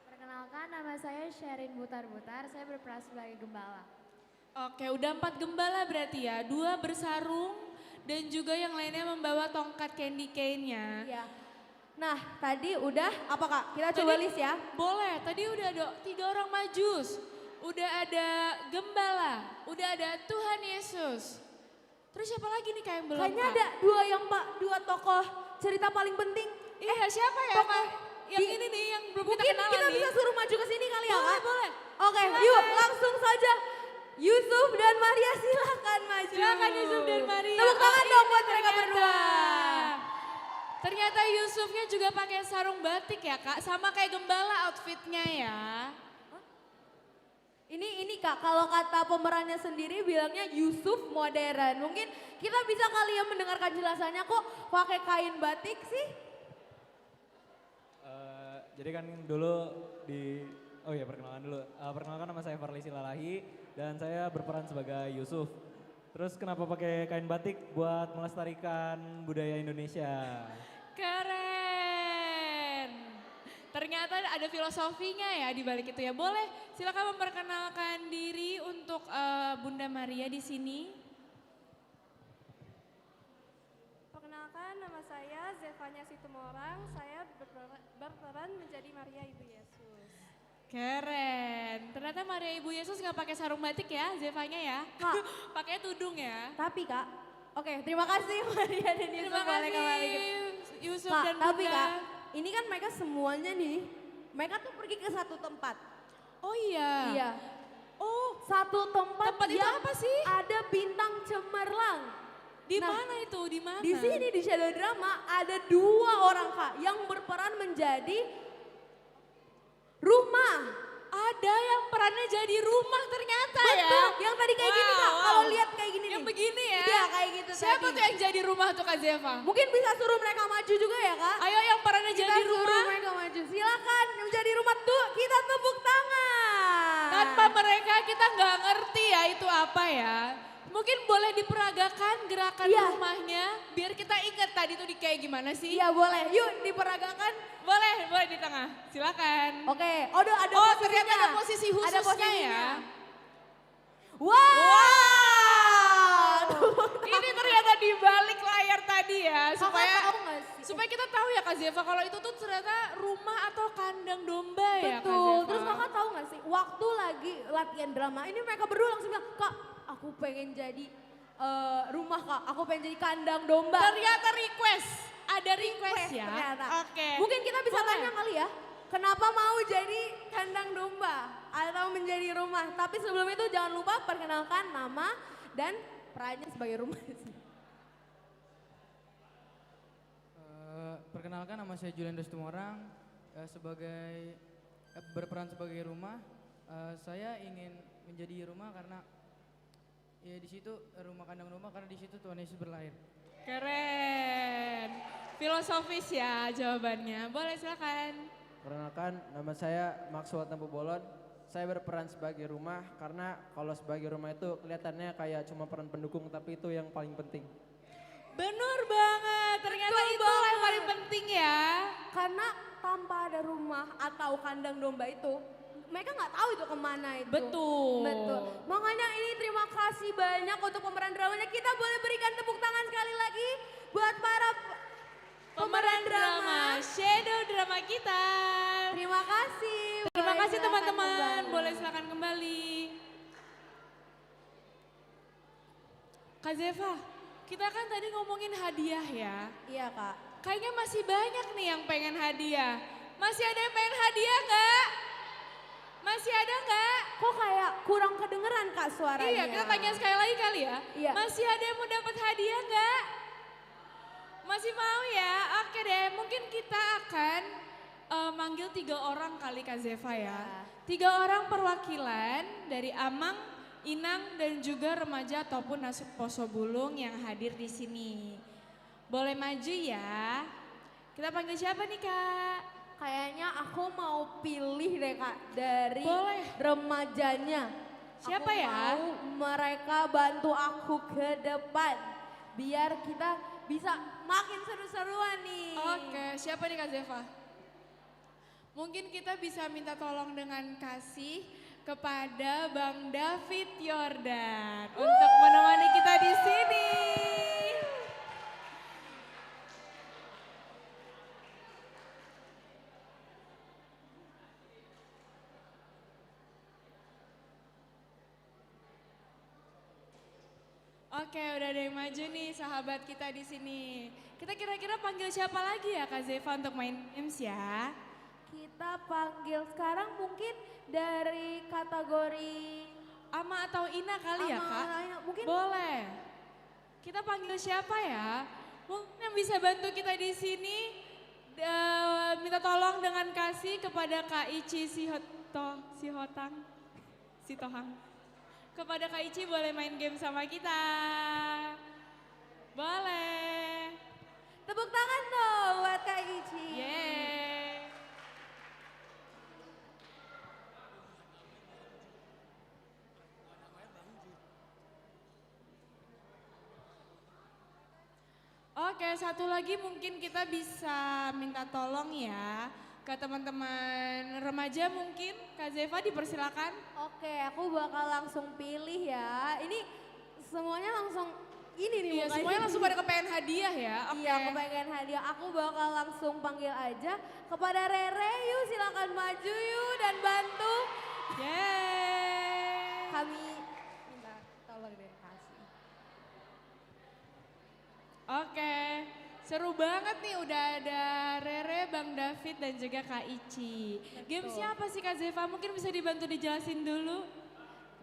Perkenalkan, nama saya Sherin Butar-Butar, saya berperan sebagai gembala. Oke, udah 4 gembala berarti ya. 2 bersarung dan juga yang lainnya membawa tongkat candy cane-nya. Iya. Nah, tadi udah apa Kak? Kita coba list ya. Boleh, tadi udah ada 3 orang Majus. Udah ada gembala, udah ada Tuhan Yesus. Terus siapa lagi nih Kak yang belum? Kayaknya Kak? ada 2 tokoh cerita paling penting. Iya, siapa ya? Yang ini nih yang belum kita kenalan kita nih. bisa suruh maju ke sini kali ya Kak? Boleh. Oke, yuk langsung saja. Yusuf dan Maria silakan maju. Silakan Yusuf dan Maria. Tepuk tangan Oh, dong ini buat mereka ternyata. berdua. Ternyata Yusufnya juga pakai sarung batik ya Kak, sama kayak gembala outfitnya ya. Ini Kak, kalau kata pemerannya sendiri bilangnya Yusuf modern. Mungkin kita bisa kali ya mendengarkan jelasannya kok pakai kain batik sih? Jadi kan dulu oh ya perkenalkan dulu. Perkenalkan nama saya Farli Silalahi dan saya berperan sebagai Yusuf. Terus kenapa pakai kain batik? Buat melestarikan budaya Indonesia. Keren. Ternyata ada filosofinya ya di balik itu ya. Boleh silakan memperkenalkan diri untuk Bunda Maria di sini. Perkenalkan, nama saya Zevanya Situmorang. Saya berperan menjadi Maria Ibu Yesus. Keren. Ternyata Maria Ibu Yesus nggak pakai sarung batik ya, Zevanya ya. Kak, pakai tudung ya. Tapi Kak, oke terima kasih Maria dan Yusuf. Terima boleh kasih kembali. Yusuf Kak, dan tapi Bunda. Kak, ini kan mereka semuanya nih, mereka tuh pergi ke satu tempat. Oh iya. Iya. Oh, satu tempat itu yang apa sih? ada bintang cemerlang. Di mana itu? Di mana? Di sini di Shadow Drama ada 2 orang Kak yang berperan menjadi rumah. Ada yang perannya jadi rumah ternyata ya. Betul, yang tadi kayak gini Kak. Kalau lihat kayak gini Yang nih. begini ya. Iya kayak gitu Siapa tadi. tuh yang jadi rumah tuh Kak Zeva? Mungkin bisa suruh mereka maju juga ya Kak. Ayo yang perannya Kita jadi suruh rumah. mereka maju. Silakan menjadi rumah tuh kita tepuk tangan. Tanpa mereka kita nggak ngerti ya itu apa ya. Mungkin boleh diperagakan gerakan Iya. rumahnya biar kita ingat tadi tuh di kayak gimana sih. Iya boleh, yuk diperagakan. Boleh di tengah. Silakan. Oke, ada Oh, posisinya. ternyata ada posisi khususnya Ada posisinya. ya. Wow. Ini ternyata di balik layar tadi ya supaya tahu nggak sih? supaya kita tahu ya Kak Zeva kalau itu tuh ternyata rumah atau kandang domba ya Kak Betul, Zeva. terus kakak tahu gak sih, waktu lagi latihan drama, ini mereka berdua langsung bilang, Kak aku pengen jadi rumah Kak, aku pengen jadi kandang domba. Ternyata ada request ya. Ternyata. Oke. Mungkin kita bisa Boleh. tanya kali ya, kenapa mau jadi kandang domba atau menjadi rumah. Tapi sebelum itu jangan lupa perkenalkan nama dan perannya sebagai rumah sih. Perkenalkan nama saya Julian Destumorang, berperan sebagai rumah. Saya ingin menjadi rumah karena ya di situ rumah kandang rumah karena di situ Tuhan Yesus berlahir. Keren. Filosofis ya jawabannya. Boleh silakan. Perkenalkan, nama saya Maxwell Tempo Bolon. Saya berperan sebagai rumah karena kalau sebagai rumah itu kelihatannya kayak cuma peran pendukung tapi itu yang paling penting. Bener banget, ternyata Betul itu banget. yang paling penting ya. Karena tanpa ada rumah atau kandang domba itu, mereka nggak tahu itu kemana itu. Betul. Betul. Makanya ini terima kasih banyak untuk pemeran dramanya. Kita boleh berikan tepuk tangan sekali lagi buat para pemeran drama. Shadow drama kita. Terima kasih. Terima Boleh kasih silakan teman-teman. kembali. Boleh silakan kembali. Kak Zeva, kita kan tadi ngomongin hadiah ya. Iya Kak. Kayaknya masih banyak nih yang pengen hadiah. Masih ada yang pengen hadiah nggak? Masih ada nggak? Kok kayak kurang kedengeran Kak suaranya? Iya, kita tanya sekali lagi kali ya. Iya. Masih ada yang mau dapat hadiah nggak? Masih mau ya? Oke deh, mungkin kita akan manggil 3 orang kali Kak Zeva ya. 3 orang perwakilan dari Amang, Inang dan juga remaja ataupun Nasib Poso Bulung yang hadir di sini. Boleh maju ya. Kita panggil siapa nih Kak? Kayaknya aku mau pilih deh Kak dari Boleh. remajanya. Siapa Aku ya? mau mereka bantu aku ke depan. Biar kita bisa makin seru-seruan nih. Oke, siapa nih Kak Zeva? Mungkin kita bisa minta tolong dengan kasih kepada Bang David Yordan untuk menemani kita di sini. Oke, udah ada yang maju nih sahabat kita di sini. Kita kira-kira panggil siapa lagi ya Kak Zeva untuk main games ya? Kita panggil sekarang mungkin dari kategori Ama atau Ina kali ya Ama, Kak? Ina, mungkin. Boleh. Kita panggil siapa ya? Mungkin yang bisa bantu kita di sini minta tolong dengan kasih kepada Kak Ici Sitohang. Kepada Kak Ici boleh main game sama kita. Boleh. Tepuk tangan dong buat Kak Ici. Yeay. Oke, satu lagi mungkin kita bisa minta tolong ya ke teman-teman remaja mungkin. Kak Zeva dipersilakan. Oke, aku bakal langsung pilih ya. Ini semuanya langsung ini nih Iya, mukanya. semuanya langsung pada kepengen hadiah ya. Oke. Iya, kepengen hadiah. Aku bakal langsung panggil aja kepada Rere. Yuk silakan maju yuk dan bantu. Yeay. Kami minta tolong dan kasih. Oke, seru banget nih udah ada Rere, Bang David dan juga Kak Ici. Gamesnya apa sih Kak Zeva? Mungkin bisa dibantu dijelasin dulu.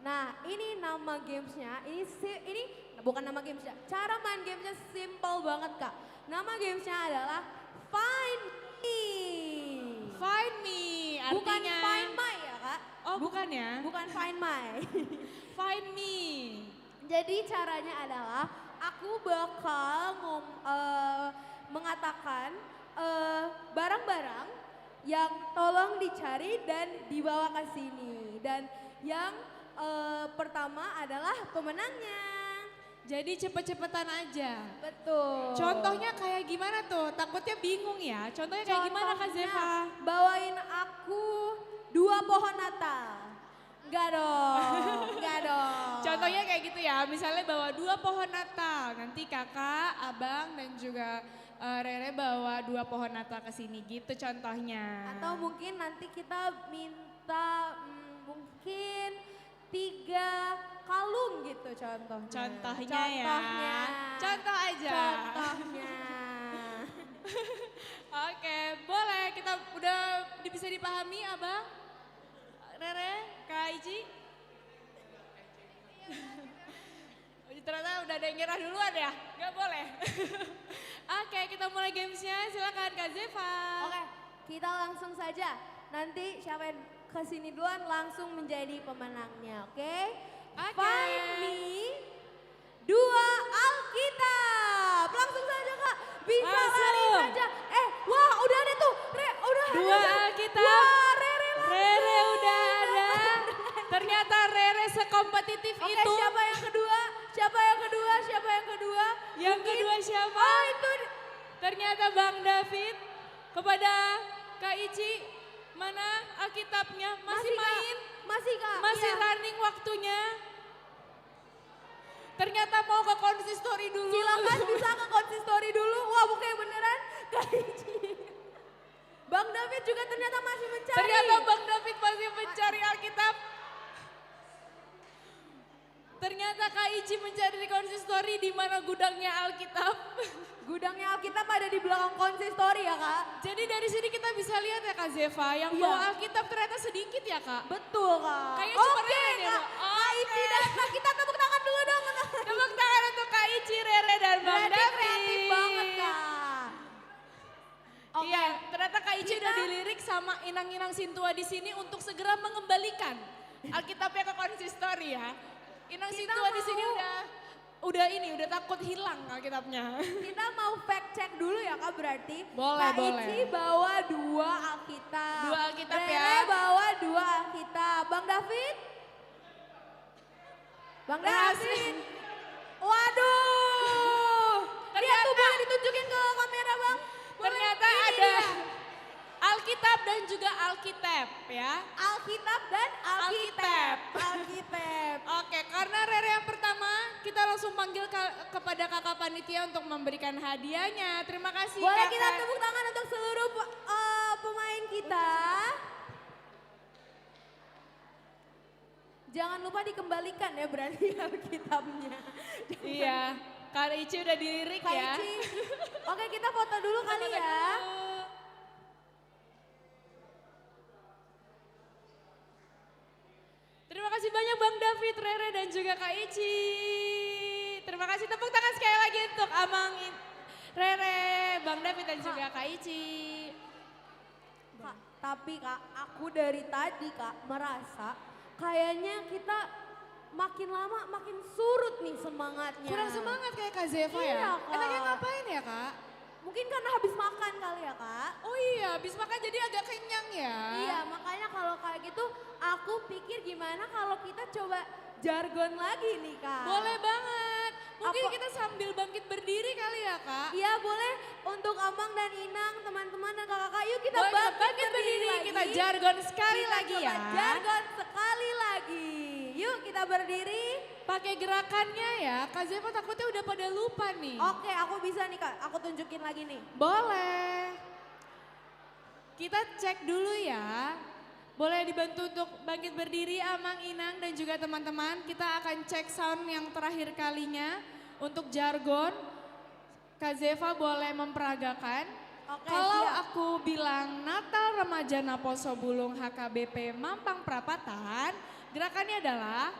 Nah, ini nama gamesnya, ini bukan nama gamesnya. Cara main gamesnya simple banget Kak. Nama gamesnya adalah Find Me. Find Me, artinya. Bukan Find My ya Kak. Oh bukan ya? Bukan Find My. Find Me. Jadi caranya adalah aku bakal mengatakan barang-barang yang tolong dicari dan dibawa ke sini. Dan yang pertama adalah pemenangnya. Jadi cepet-cepetan aja. Betul. Contohnya kayak gimana tuh? Takutnya bingung ya. Contohnya kayak gimana Kak Zeva? Bawain aku 2 pohon Natal. Enggak dong, enggak dong. Contohnya kayak gitu ya, misalnya bawa 2 pohon Natal. Nanti kakak, abang dan juga Rere bawa 2 pohon Natal ke sini gitu contohnya. Atau mungkin nanti kita minta mungkin 3 kalung gitu contohnya. Contohnya ya. Contoh aja. Contohnya. Oke, boleh kita udah bisa dipahami abang? Rere, Kak Ici? Ternyata udah ada yang nyerah duluan ya? Gak boleh. Oke, kita mulai gamesnya. Silakan Kak Zeva. Oke, kita langsung saja. Nanti siapa yang kesini duluan langsung menjadi pemenangnya, oke? Find Me 2 Alkitab. Langsung saja Kak, bisa lari saja. Wah udah ada tuh, udah 2 ada. Alkitab. Wah, Rere udah ada. Ternyata Rere sekompetitif Oke, itu. siapa yang kedua? Siapa yang kedua? Siapa yang kedua? Yang kedua siapa? Oh itu. Ternyata Bang David. Kepada Kak Ici, mana Alkitabnya? Masih main? Masih Kak. Masih iya. running waktunya? Ternyata mau ke konsistori dulu. Silakan bisa ke konsistori dulu. Wah bukannya beneran Kak Ici. Bang David juga ternyata masih mencari. Ternyata Bang David masih mencari Alkitab. Ternyata Kak Ici mencari di konsistori di mana gudangnya Alkitab. Gudangnya Alkitab ada di belakang konsistori ya Kak. Jadi dari sini kita bisa lihat ya Kak Zeva, yang Iya. bawa Alkitab ternyata sedikit ya Kak. Betul Kak. Kayaknya Oke cuma Rere ya, Kak. Kak. Kak Ici datang, kita tepuk tangan dulu dong. Tepuk tangan untuk Kak Ici, Rere dan Bang Berarti David. kreatif banget Kak. Oke. Iya, ternyata Kak Ici udah dilirik sama inang-inang Sintua di sini untuk segera mengembalikan Alkitabnya ke konsistori ya. Inang Kita Sintua di sini mau- udah takut hilang Alkitabnya. Kita mau fact check dulu ya Kak berarti. Boleh, Kak boleh. Ici bawa 2 Alkitab. 2 Alkitab Rere ya. bawa 2 Alkitab. Bang David? Bang David? Waduh. Lihat tuh boleh ditunjukin ke kamera Bang. Ternyata Ini ada dia. Alkitab dan juga Alkitab ya. Alkitab dan Alkitab. Alkitab. Oke, karena Rere yang pertama, kita langsung panggil kepada kakak panitia untuk memberikan hadiahnya. Terima kasih Boleh kakak. kita tepuk tangan untuk seluruh pemain kita. Jangan lupa dikembalikan ya berarti Alkitabnya. Iya, Kak Ici udah dilirik Kak ya. Ici. Oke kita foto dulu kali Foto ya. dulu. Terima kasih banyak Bang David Rere dan juga Kak Ici. Terima kasih, tepuk tangan sekali lagi untuk Amang Rere, Bang David dan juga Kak Ici. Kak, tapi Kak, aku dari tadi Kak merasa kayaknya kita makin lama makin surut nih semangatnya. Kurang semangat kayak Kak Zeva ya? Iya, Kak. Enaknya ngapain ya Kak? Mungkin karena habis makan kali ya Kak. Oh iya, habis makan jadi agak kenyang ya? Iya, makanya kalau kayak gitu aku pikir gimana kalau kita coba jargon lagi nih Kak. Boleh banget. Mungkin kita sambil bangkit berdiri kali ya Kak? Iya boleh, untuk Amang dan Inang, teman-teman dan kakak-kakak, yuk kita Boleh, bangkit berdiri lagi. Kita jargon sekali Kita lagi coba ya. Jargon sekali lagi. Yuk kita berdiri. Pakai gerakannya ya, Kak Zeva takutnya udah pada lupa nih. Oke, aku bisa nih Kak, aku tunjukin lagi nih. Boleh. Kita cek dulu ya. Boleh dibantu untuk bangkit berdiri Amang, Inang dan juga teman-teman. Kita akan cek sound yang terakhir kalinya untuk jargon. Kak Zeva boleh memperagakan. Oke, Kalau siap. aku bilang Natal Remaja Naposo Bulung HKBP Mampang Prapatan, gerakannya adalah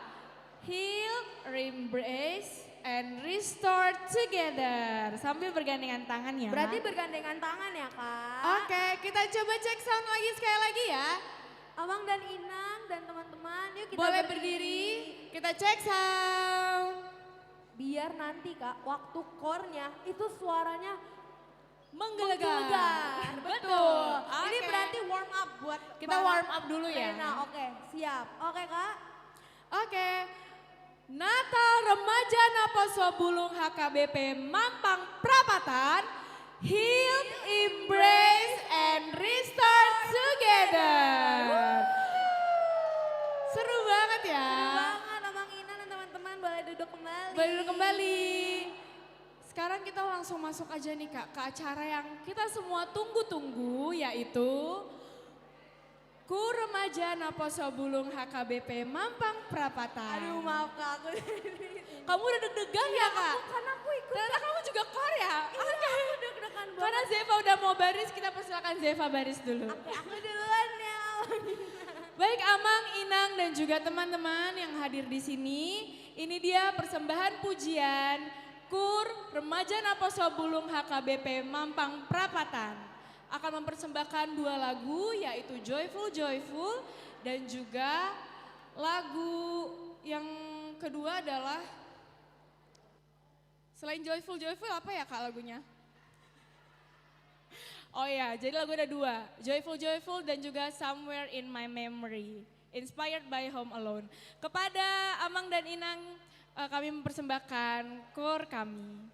heal, embrace, and restore together. Sambil bergandengan tangan ya. Berarti bergandengan tangan ya Kak. Oke, kita coba cek sound lagi sekali lagi ya. Amang dan Inang dan teman-teman, yuk kita Boleh berdiri, kita cek sound. Biar nanti Kak, waktu core-nya itu suaranya menggelegar. Betul. Ini Oke. berarti warm up buat Kita warm up dulu ya. Rena, oke, siap. Oke Kak. Oke. Natal Remaja Naposo Bulung HKBP Mampang Prapatan, heal, embrace, and restore together. Seru banget ya. Seru banget, Amang Ina dan teman-teman boleh duduk kembali. Boleh duduk kembali. Sekarang kita langsung masuk aja nih Kak ke acara yang kita semua tunggu-tunggu, yaitu Kur Remaja Naposo Bulung HKBP Mampang Prapatan. Aduh maaf Kak, aku Kamu udah deg-degan ya Kak? Karena aku ikut. Ternyata kamu juga kor ya? Iya, aku deg-degan banget. Karena Zeva udah mau baris, kita persilakan Zeva baris dulu. Oke, aku duluan ya. Baik Amang, Inang dan juga teman-teman yang hadir di sini, ini dia persembahan pujian Kur Remaja Naposo Bulung HKBP Mampang Prapatan. Akan mempersembahkan dua lagu yaitu Joyful Joyful dan juga lagu yang kedua adalah selain Joyful Joyful apa ya Kak lagunya? Oh ya, jadi lagu ada dua, Joyful Joyful dan juga Somewhere in My Memory, inspired by Home Alone. Kepada Amang dan Inang kami mempersembahkan kor kami.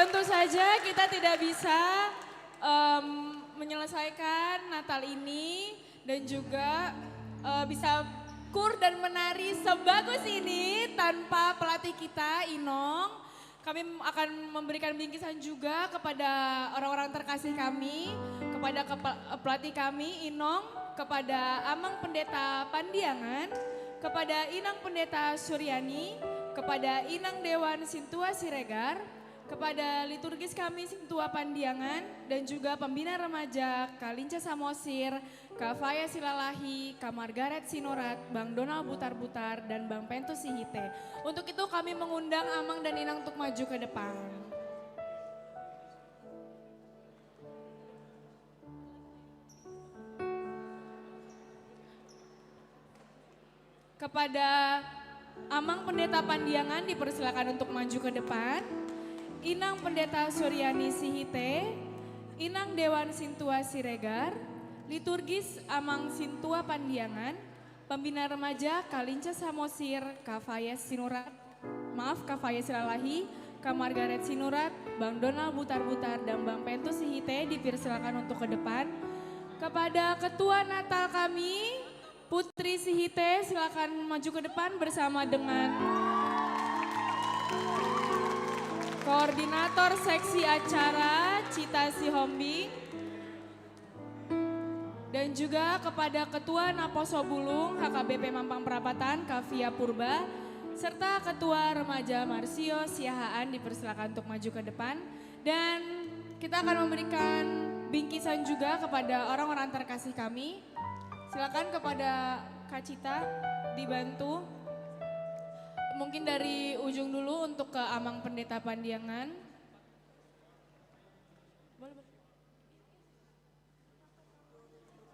tentu saja kita tidak bisa menyelesaikan Natal ini dan juga bisa kur dan menari sebagus ini tanpa pelatih kita Inong. Kami akan memberikan bingkisan juga kepada orang-orang terkasih kami, kepada pelatih kami Inong, kepada Amang Pendeta Pandiangan, kepada Inang Pendeta Suryani, kepada Inang Dewan Sintua Siregar, kepada liturgis kami Sintua Pandiangan, dan juga pembina remaja Kalinca Samosir, Kak Faya Silalahi, Kak Margaret Sinurat, Bang Donald Butar-Butar, dan Bang Pentus Sihite. Untuk itu kami mengundang Amang dan Inang untuk maju ke depan. Kepada Amang Pendeta Pandiangan dipersilakan untuk maju ke depan. Inang Pendeta Suryani Sihite, Inang Dewan Sintua Siregar, liturgis Amang Sintua Pandiangan, pembina remaja Kalinca Samosir, Kafaya Sinurat, Kafaya Silalahi, Kak Margaret Sinurat, Bang Donald Butar-Butar, dan Bang Pentus Sihite dipersilakan untuk ke depan. Kepada Ketua Natal kami, Putri Sihite, silakan maju ke depan bersama dengan Koordinator Seksi Acara Cita Sihombing, dan juga kepada Ketua Naposo Bulung HKBP Mampang Perapatan Kavia Purba, serta Ketua Remaja Marsio Siahaan dipersilakan untuk maju ke depan. Dan kita akan memberikan bingkisan juga kepada orang-orang terkasih kami. Silakan kepada Kak Cita dibantu. Mungkin dari ujung dulu untuk ke Amang Pendeta Pandiangan.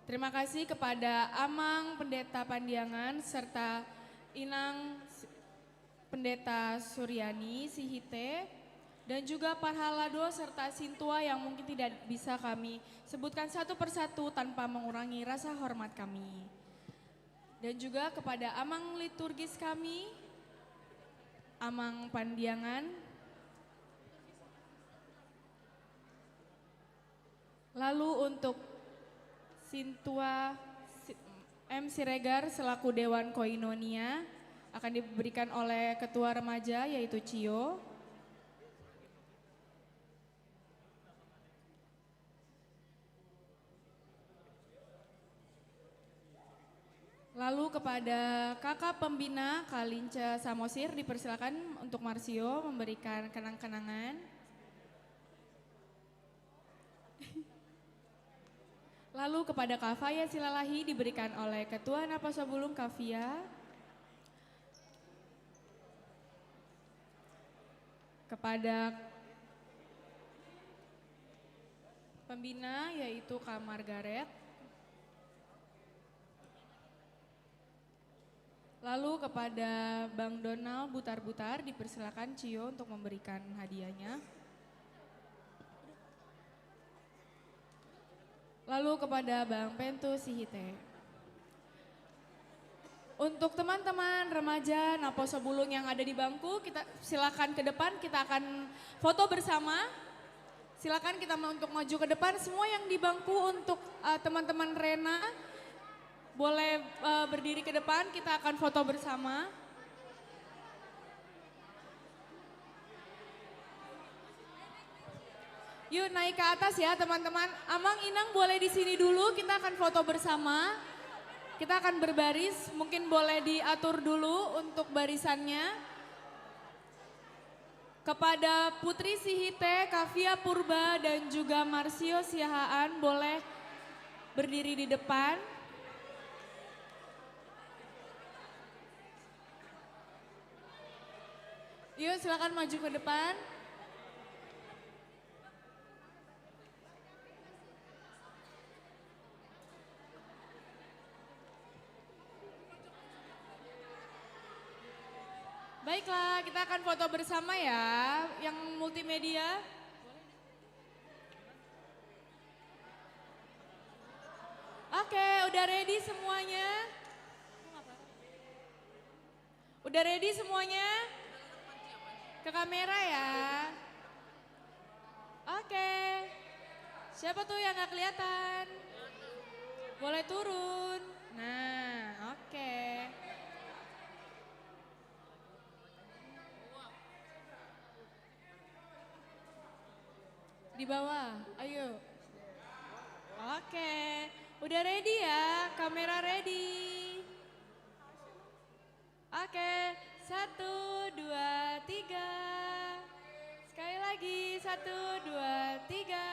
Terima kasih kepada Amang Pendeta Pandiangan serta Inang Pendeta Suryani Sihite dan juga Parhalado serta Sintua yang mungkin tidak bisa kami sebutkan satu persatu tanpa mengurangi rasa hormat kami. Dan juga kepada Amang liturgis kami, Amang Pandiangan, lalu untuk Sintua M. Siregar selaku Dewan Koinonia akan diberikan oleh Ketua Remaja yaitu Cio. Lalu kepada kakak pembina Kalinca Samosir dipersilakan untuk Marsio memberikan kenang-kenangan. Lalu kepada Kavia Silalahi diberikan oleh Ketua Naposo Bulung Kavia. Kepada pembina yaitu Kak Margaret. Lalu kepada Bang Donald Butar-Butar dipersilakan Cio untuk memberikan hadiahnya. Lalu kepada Bang Pentus Sihite. Untuk teman-teman remaja Naposo Bulung yang ada di bangku, kita silakan ke depan, kita akan foto bersama. Silakan kita untuk maju ke depan, semua yang di bangku untuk teman-teman Rena. Boleh berdiri ke depan, kita akan foto bersama. Yuk naik ke atas ya teman-teman. Amang Inang boleh di sini dulu, kita akan foto bersama. Kita akan berbaris, mungkin boleh diatur dulu untuk barisannya. Kepada Putri Sihite, Kavia Purba, dan juga Marsio Siahaan boleh berdiri di depan. Yuk silakan maju ke depan. Baiklah, kita akan foto bersama ya, yang multimedia. Oke, udah ready semuanya? Udah ready semuanya? Ke kamera ya. Oke. Siapa tuh yang gak kelihatan? Boleh turun. Nah, oke. Di bawah, ayo. Oke, udah ready ya? Kamera ready. Oke, 1, 2, 3. Sekali lagi, 1, 2, 3.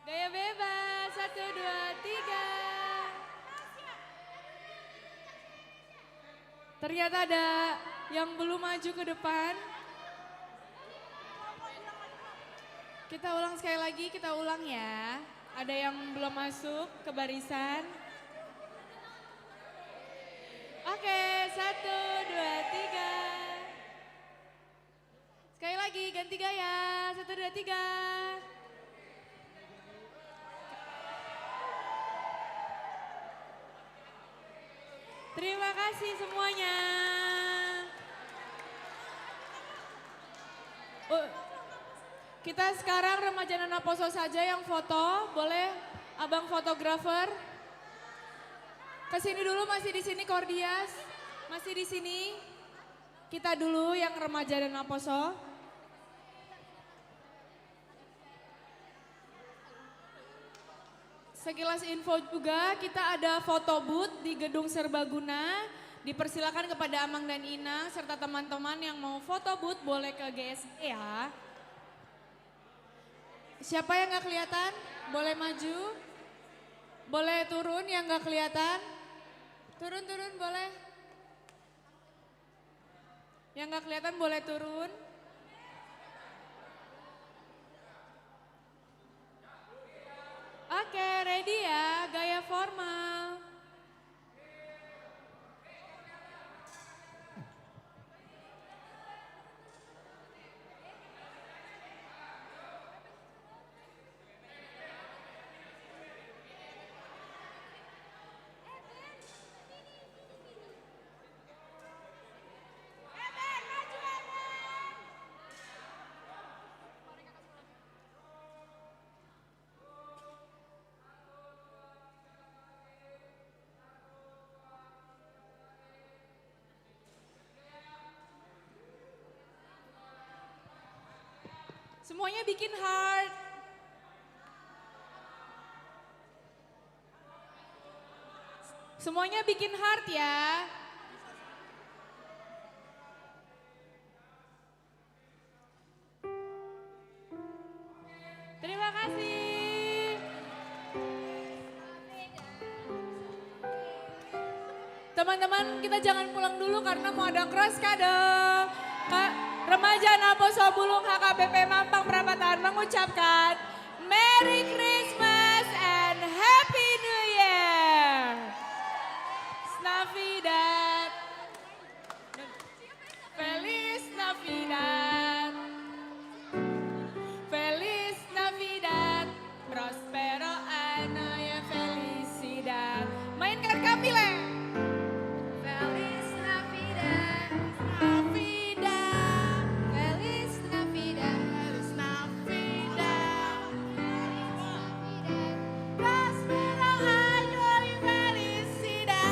Gaya bebas, 1, 2, 3. Ternyata ada yang belum maju ke depan. Kita ulang sekali lagi, kita ulang ya. Ada yang belum masuk ke barisan. Oke, 1, 2, 3. Sekali lagi, ganti gaya. 1, 2, 3. Terima kasih semuanya. Kita sekarang remaja Nanaposo saja yang foto, boleh abang fotografer? Kesini dulu, masih di sini Kordias, masih di sini. Kita dulu yang remaja Nanaposo. Sekilas info juga, kita ada foto booth di Gedung Serbaguna. Dipersilakan kepada Amang dan Inang serta teman-teman yang mau foto booth boleh ke GSD ya. Siapa yang gak kelihatan? Boleh maju? Boleh turun yang gak kelihatan? Turun boleh? Yang gak kelihatan boleh turun? Oke, ready ya, gaya formal. Semuanya bikin heart. Semuanya bikin heart ya. Terima kasih. Teman-teman, kita jangan pulang dulu karena mau ada cross kado. Remaja Nanaposo Bulung HKBP Mampang Perapatan mengucapkan Merry Christmas and Happy New Year. Navidad. Feliz Navidad. Feliz Navidad. Prospero año y felicidad. Mainkan Kamile. Feliz Navidad. Navidad. Feliz Navidad. Feliz Navidad. Prospero año y felicidad. I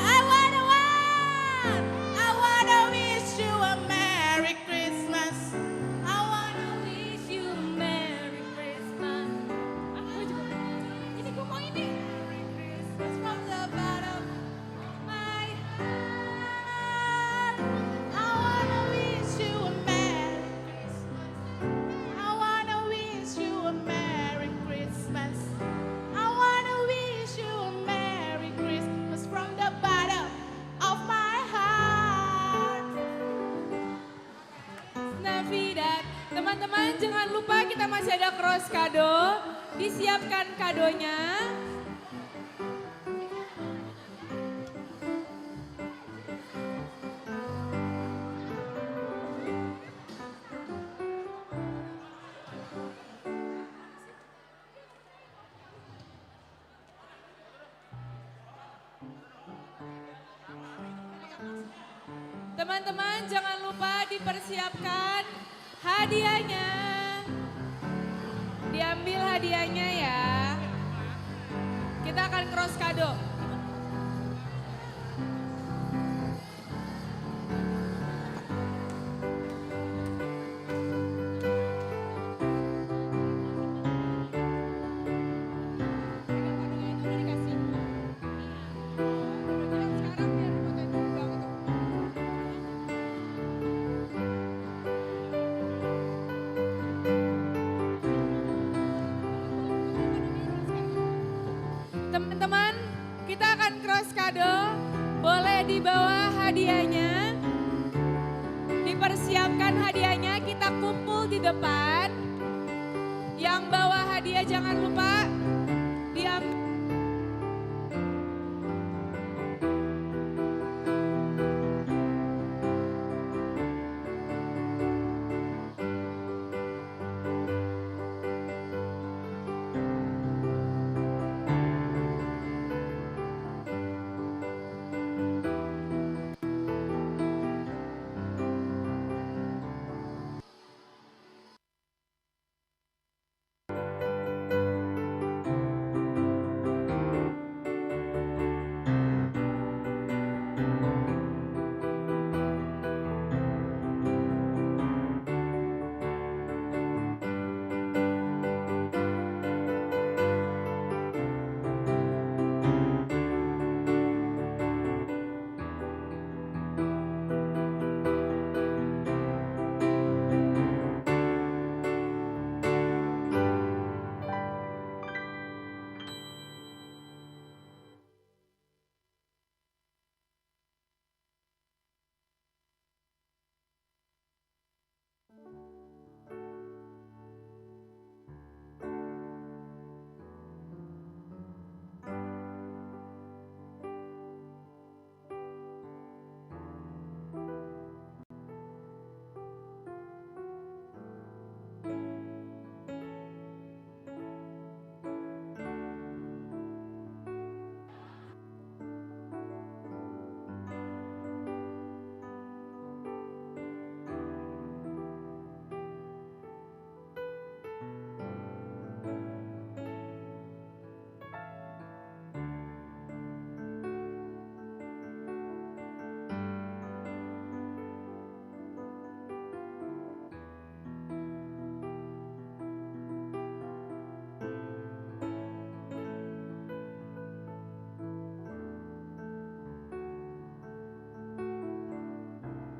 wanna wish you a Merry Christmas. I wanna wish you a Merry Christmas. Ini gue mau ini. Merry Christmas from the bottom of my heart. I wanna wish you a Merry Christmas. I wanna wish you a Merry Christmas. I wanna wish you a Merry Christmas from the bottom of my heart. Navidad. Teman-teman jangan lupa kita masih ada cross kado. Disiapkan kadonya. Teman-teman jangan lupa dipersiapkan hadiahnya. Diambil hadiahnya ya. Kita akan cross kado. Teman-teman, kita akan cross kado. Boleh dibawa hadiahnya. Dipersiapkan hadiahnya, kita kumpul di depan. Yang bawa hadiah jangan lupa